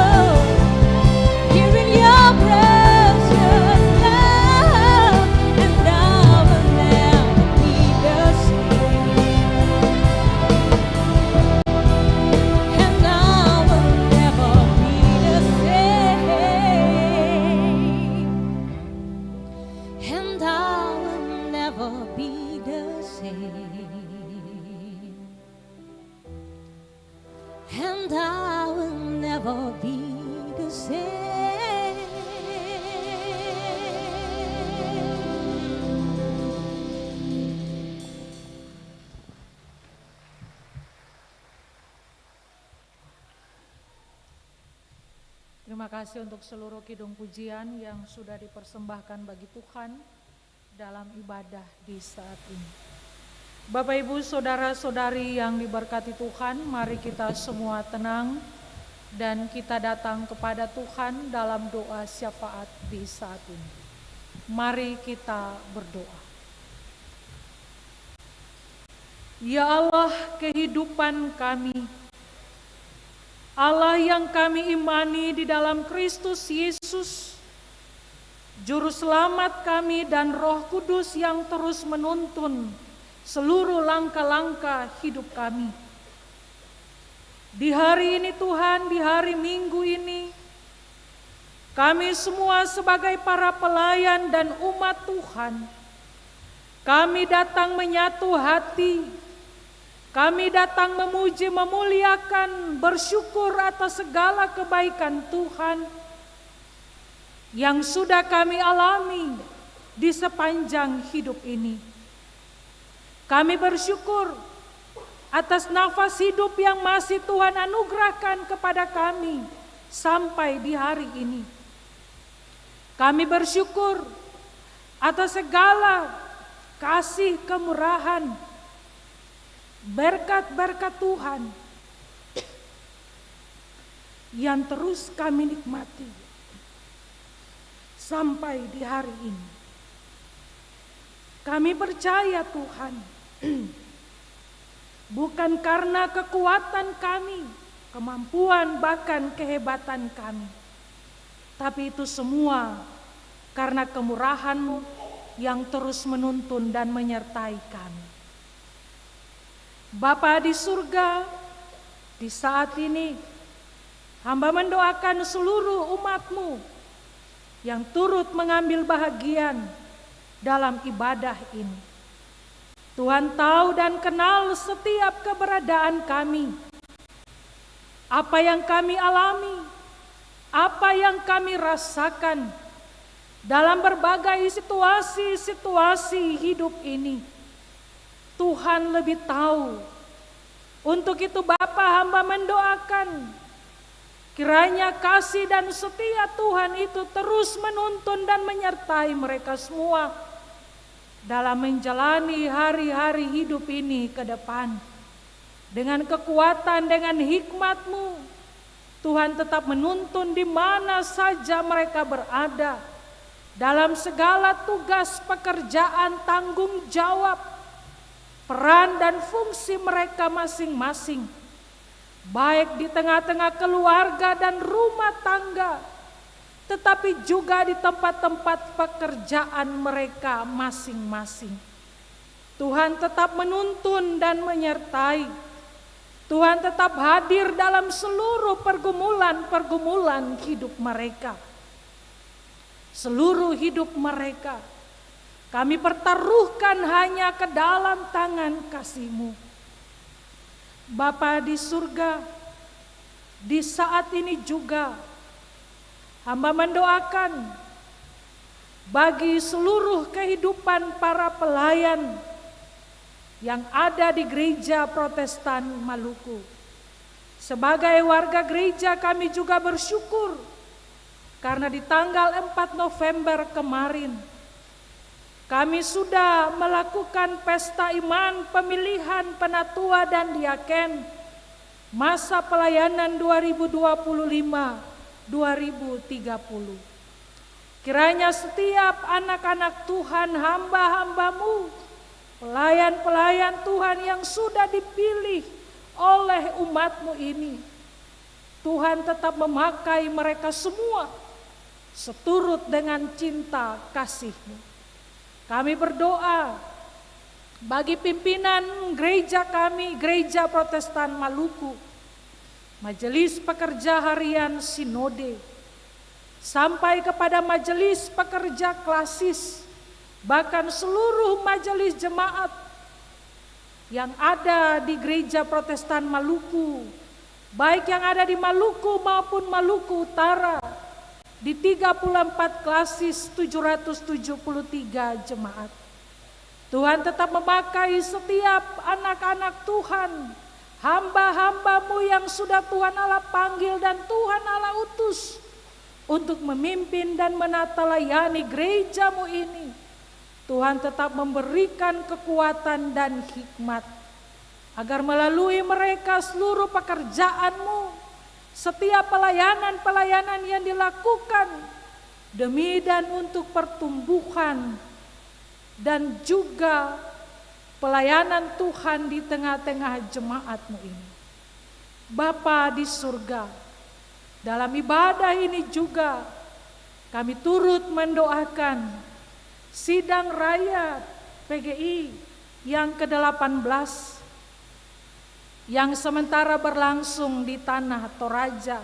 here in your precious love, and I will never be the same. And I will never be the same. And I will never be the same. And I will never be the same. Terima kasih untuk seluruh kidung pujian yang sudah dipersembahkan bagi Tuhan dalam ibadah di saat ini. Bapak Ibu Saudara-saudari yang diberkati Tuhan, mari kita semua tenang dan kita datang kepada Tuhan dalam doa syafaat di saat ini. Mari kita berdoa. Ya Allah, kehidupan kami, Allah yang kami imani di dalam Kristus Yesus, Juru Selamat kami dan Roh Kudus yang terus menuntun seluruh langkah-langkah hidup kami. Di hari ini Tuhan, di hari Minggu ini, kami semua sebagai para pelayan dan umat Tuhan, kami datang menyatu hati. Kami datang memuji, memuliakan, bersyukur atas segala kebaikan Tuhan yang sudah kami alami di sepanjang hidup ini. Kami bersyukur atas nafas hidup yang masih Tuhan anugerahkan kepada kami sampai di hari ini. Kami bersyukur atas segala kasih kemurahan, berkat-berkat Tuhan yang terus kami nikmati sampai di hari ini. Kami percaya Tuhan, bukan karena kekuatan kami, kemampuan bahkan kehebatan kami, tapi itu semua karena kemurahan-Mu yang terus menuntun dan menyertai kami. Bapa di surga, di saat ini hamba mendoakan seluruh umat-Mu yang turut mengambil bahagian dalam ibadah ini. Tuhan tahu dan kenal setiap keberadaan kami, apa yang kami alami, apa yang kami rasakan dalam berbagai situasi-situasi hidup ini. Tuhan lebih tahu. Untuk itu Bapa, hamba mendoakan Kiranya kasih dan setia Tuhan itu terus menuntun dan menyertai mereka semua dalam menjalani hari-hari hidup ini ke depan. Dengan kekuatan, dengan hikmat-Mu, Tuhan tetap menuntun di mana saja mereka berada, dalam segala tugas, pekerjaan, tanggung jawab, peran dan fungsi mereka masing-masing, baik di tengah-tengah keluarga dan rumah tangga, tetapi juga di tempat-tempat pekerjaan mereka masing-masing. Tuhan tetap menuntun dan menyertai. Tuhan tetap hadir dalam seluruh pergumulan-pergumulan hidup mereka. Seluruh hidup mereka kami pertaruhkan hanya ke dalam tangan kasih-Mu. Bapa di surga, di saat ini juga hamba mendoakan bagi seluruh kehidupan para pelayan yang ada di Gereja Protestan Maluku. Sebagai warga gereja kami juga bersyukur karena di tanggal 4 November kemarin kami sudah melakukan pesta iman pemilihan penatua dan diaken masa pelayanan 2025-2030. Kiranya setiap anak-anak Tuhan, hamba-hamba-Mu, pelayan-pelayan Tuhan yang sudah dipilih oleh umat-Mu ini, Tuhan tetap memakai mereka semua seturut dengan cinta kasih-Mu. Kami berdoa bagi pimpinan gereja kami, Gereja Protestan Maluku, Majelis Pekerja Harian Sinode, sampai kepada Majelis Pekerja Klasis, bahkan seluruh majelis jemaat yang ada di Gereja Protestan Maluku, baik yang ada di Maluku maupun Maluku Utara, di 34 klasis 773 jemaat. Tuhan tetap memakai setiap anak-anak Tuhan, hamba-hamba-Mu yang sudah Tuhan Allah panggil dan Tuhan Allah utus untuk memimpin dan menata layani gereja-Mu ini. Tuhan tetap memberikan kekuatan dan hikmat agar melalui mereka seluruh pekerjaan-Mu, setiap pelayanan-pelayanan yang dilakukan demi dan untuk pertumbuhan dan juga pelayanan Tuhan di tengah-tengah jemaat-Mu ini. Bapa di surga, dalam ibadah ini juga kami turut mendoakan Sidang Raya PGI yang ke-18 yang sementara berlangsung di Tanah Toraja.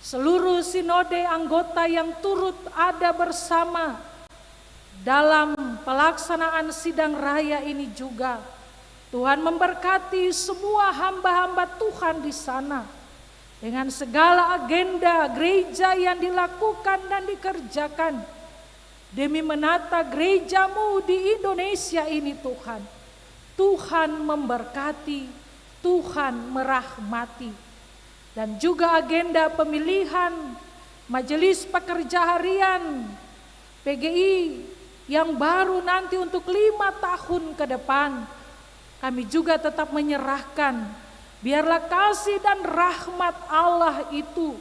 Seluruh sinode anggota yang turut ada bersama dalam pelaksanaan sidang raya ini juga, Tuhan memberkati semua hamba-hamba Tuhan di sana dengan segala agenda gereja yang dilakukan dan dikerjakan demi menata gereja-Mu di Indonesia ini. Tuhan, Tuhan memberkati, Tuhan merahmati. Dan juga agenda pemilihan Majelis Pekerja Harian PGI yang baru nanti untuk 5 tahun ke depan, kami juga tetap menyerahkan, biarlah kasih dan rahmat Allah itu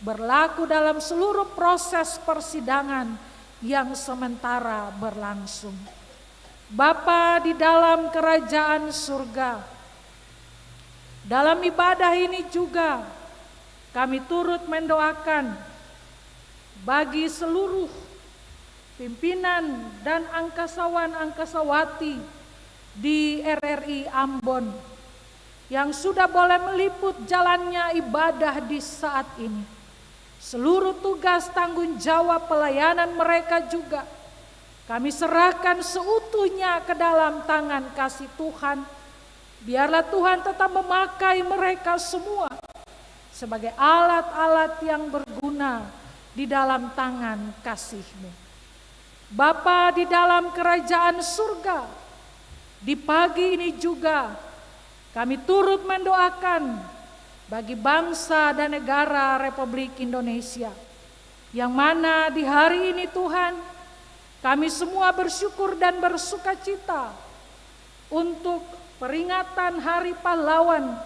berlaku dalam seluruh proses persidangan yang sementara berlangsung. Bapa di dalam kerajaan surga, dalam ibadah ini juga kami turut mendoakan bagi seluruh pimpinan dan angkasawan-angkasawati di RRI Ambon yang sudah boleh meliput jalannya ibadah di saat ini. Seluruh tugas tanggung jawab pelayanan mereka juga kami serahkan seutuhnya ke dalam tangan kasih Tuhan. Biarlah Tuhan tetap memakai mereka semua sebagai alat-alat yang berguna di dalam tangan kasih-Mu. Bapa di dalam kerajaan surga, di pagi ini juga kami turut mendoakan bagi bangsa dan negara Republik Indonesia. Yang mana di hari ini Tuhan, kami semua bersyukur dan bersukacita untuk peringatan Hari Pahlawan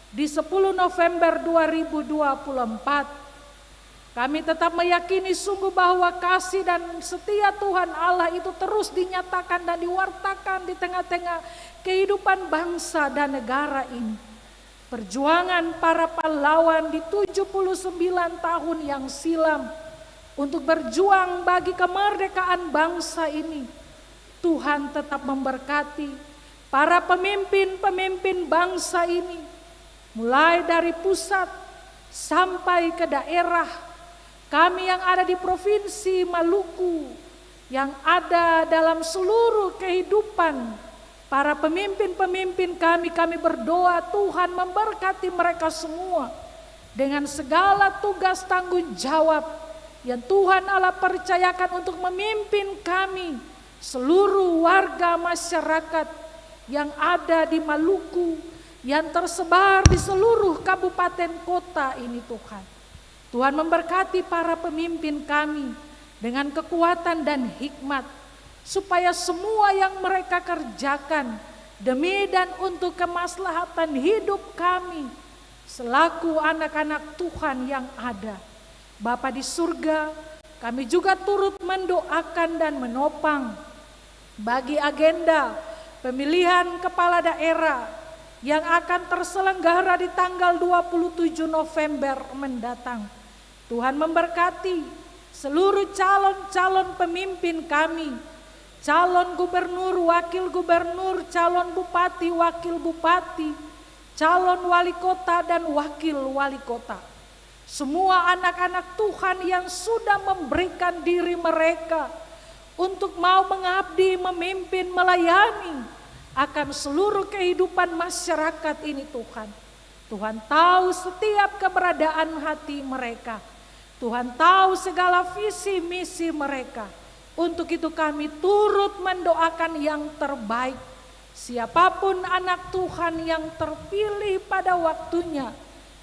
di 10 November 2024. Kami tetap meyakini sungguh bahwa kasih dan setia Tuhan Allah itu terus dinyatakan dan diwartakan di tengah-tengah kehidupan bangsa dan negara ini. Perjuangan para pahlawan di 79 tahun yang silam untuk berjuang bagi kemerdekaan bangsa ini, Tuhan tetap memberkati para pemimpin-pemimpin bangsa ini, mulai dari pusat sampai ke daerah. Kami yang ada di Provinsi Maluku, yang ada dalam seluruh kehidupan para pemimpin-pemimpin kami berdoa Tuhan memberkati mereka semua dengan segala tugas tanggung jawab yang Tuhan Allah percayakan untuk memimpin kami, seluruh warga masyarakat yang ada di Maluku, yang tersebar di seluruh kabupaten kota ini Tuhan. Tuhan memberkati para pemimpin kami dengan kekuatan dan hikmat, supaya semua yang mereka kerjakan demi dan untuk kemaslahatan hidup kami selaku anak-anak Tuhan yang ada. Bapa di surga, kami juga turut mendoakan dan menopang bagi agenda pemilihan kepala daerah yang akan terselenggara di tanggal 27 November mendatang. Tuhan memberkati seluruh calon-calon pemimpin kami, calon gubernur, wakil gubernur, calon bupati, wakil bupati, calon wali kota dan wakil wali kota. Semua anak-anak Tuhan yang sudah memberikan diri mereka untuk mau mengabdi, memimpin, melayani akan seluruh kehidupan masyarakat ini Tuhan. Tuhan tahu setiap keberadaan hati mereka. Tuhan tahu segala visi misi mereka. Untuk itu kami turut mendoakan yang terbaik. Siapapun anak Tuhan yang terpilih pada waktunya,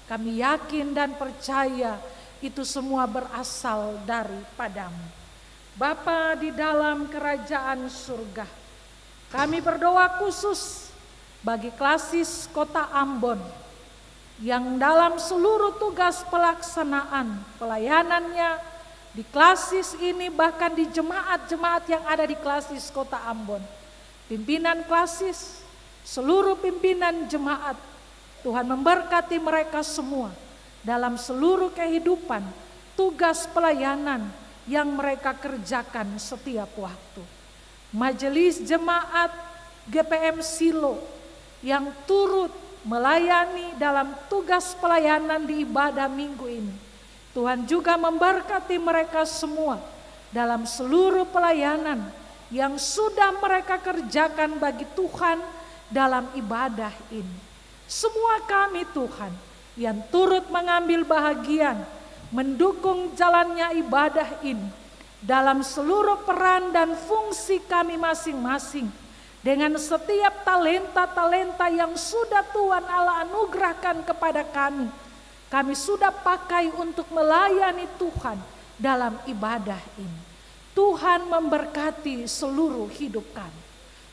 kami yakin dan percaya itu semua berasal daripadamu. Bapa di dalam kerajaan surga, kami berdoa khusus bagi Klasis Kota Ambon yang dalam seluruh tugas pelaksanaan pelayanannya di Klasis ini, bahkan di jemaat-jemaat yang ada di Klasis Kota Ambon. Pimpinan Klasis, seluruh pimpinan jemaat, Tuhan memberkati mereka semua dalam seluruh kehidupan, tugas pelayanan yang mereka kerjakan setiap waktu. Majelis Jemaat GPM Silo yang turut melayani dalam tugas pelayanan di ibadah minggu ini, Tuhan juga memberkati mereka semua dalam seluruh pelayanan yang sudah mereka kerjakan bagi Tuhan dalam ibadah ini. Semua kami Tuhan yang turut mengambil bahagian mendukung jalannya ibadah ini dalam seluruh peran dan fungsi kami masing-masing, dengan setiap talenta-talenta yang sudah Tuhan Allah anugerahkan kepada kami. Kami sudah pakai untuk melayani Tuhan dalam ibadah ini. Tuhan memberkati seluruh hidup kami.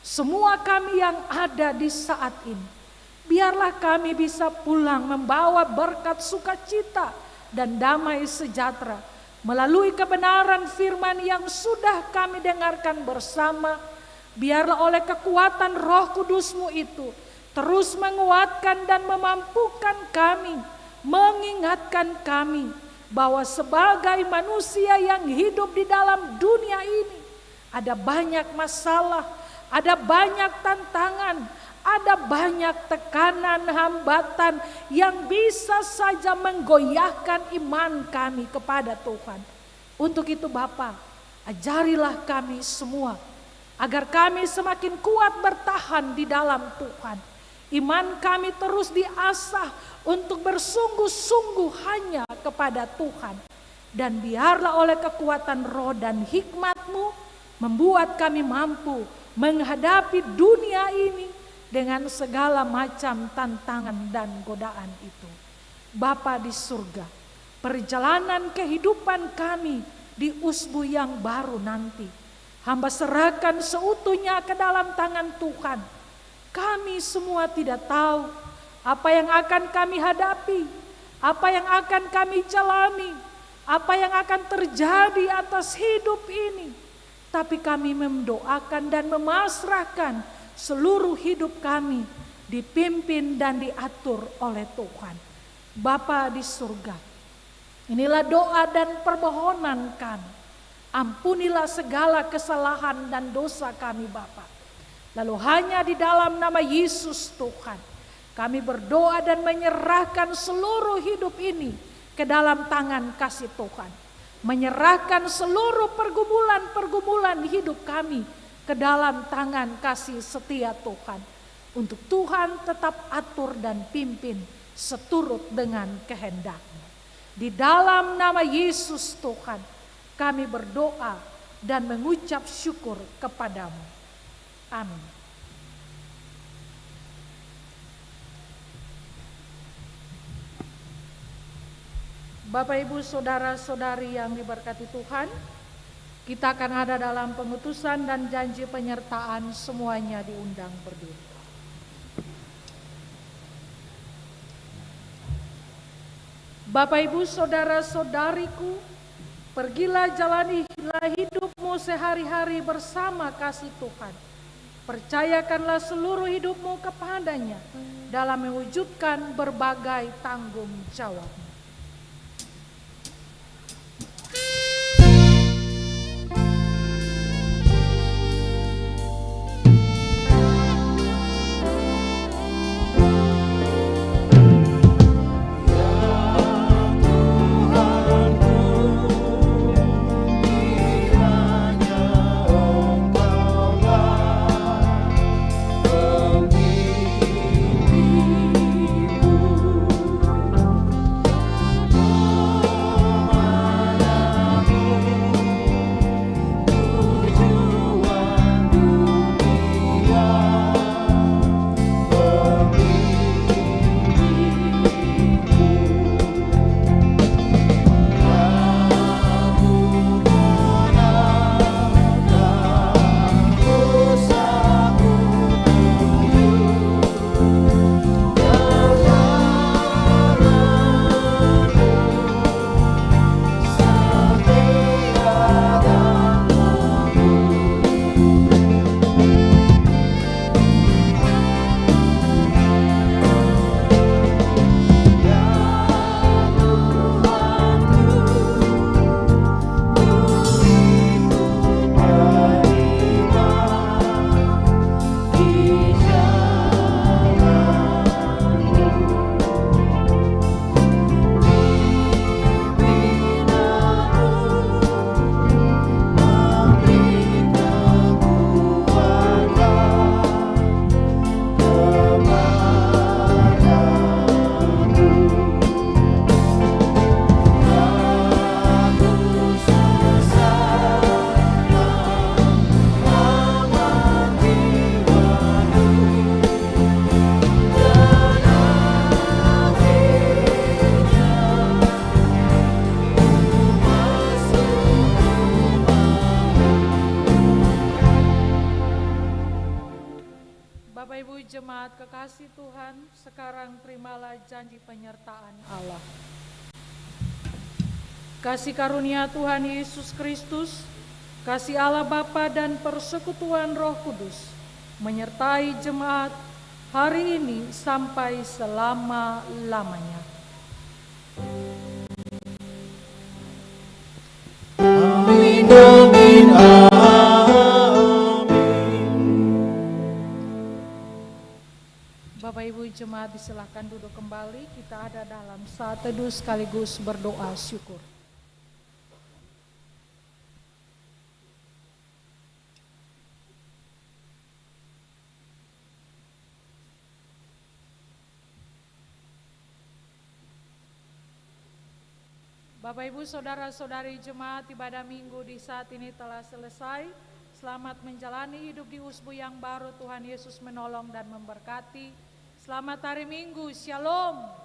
Semua kami yang ada di saat ini, biarlah kami bisa pulang membawa berkat sukacita dan damai sejahtera melalui kebenaran firman yang sudah kami dengarkan bersama. Biarlah oleh kekuatan Roh Kudus-Mu itu terus menguatkan dan memampukan kami, mengingatkan kami bahwa sebagai manusia yang hidup di dalam dunia ini ada banyak masalah, ada banyak tantangan, ada banyak tekanan, hambatan yang bisa saja menggoyahkan iman kami kepada Tuhan. Untuk itu Bapa, ajarilah kami semua agar kami semakin kuat bertahan di dalam Tuhan. Iman kami terus diasah untuk bersungguh-sungguh hanya kepada Tuhan. Dan biarlah oleh kekuatan roh dan hikmat-Mu membuat kami mampu menghadapi dunia ini dengan segala macam tantangan dan godaan itu. Bapa di surga, perjalanan kehidupan kami di usbu yang baru nanti, hamba serahkan seutuhnya ke dalam tangan Tuhan. Kami semua tidak tahu apa yang akan kami hadapi, apa yang akan kami jalani, apa yang akan terjadi atas hidup ini. Tapi kami mendoakan dan memasrahkan seluruh hidup kami dipimpin dan diatur oleh Tuhan. Bapa di surga, inilah doa dan permohonan kami. Ampunilah segala kesalahan dan dosa kami Bapa. Lalu hanya di dalam nama Yesus Tuhan, kami berdoa dan menyerahkan seluruh hidup ini ke dalam tangan kasih Tuhan. Menyerahkan seluruh pergumulan-pergumulan hidup kami ke dalam tangan kasih setia Tuhan. Untuk Tuhan tetap atur dan pimpin seturut dengan kehendak-Mu. Di dalam nama Yesus Tuhan, kami berdoa dan mengucap syukur kepadamu. Amin. Bapak, Ibu, Saudara-saudari yang diberkati Tuhan, kita akan ada dalam pengutusan dan janji penyertaan, semuanya diundang berdiri. Bapak, Ibu, Saudara-saudariku, pergilah jalanilah hidupmu sehari-hari bersama kasih Tuhan. Percayakanlah seluruh hidupmu kepadanya dalam mewujudkan berbagai tanggung jawab. Jemaat kekasih Tuhan, sekarang terimalah janji penyertaan Allah. Kasih karunia Tuhan Yesus Kristus, kasih Allah Bapa dan persekutuan Roh Kudus menyertai jemaat hari ini sampai selama-lamanya. Amin, amin, amin. Bapak Ibu jemaat disilahkan duduk kembali, kita ada dalam saat teduh sekaligus berdoa syukur. Bapak Ibu saudara-saudari jemaat, ibadah minggu di saat ini telah selesai. Selamat menjalani hidup di usbu yang baru. Tuhan Yesus menolong dan memberkati. Selamat hari Minggu, Shalom.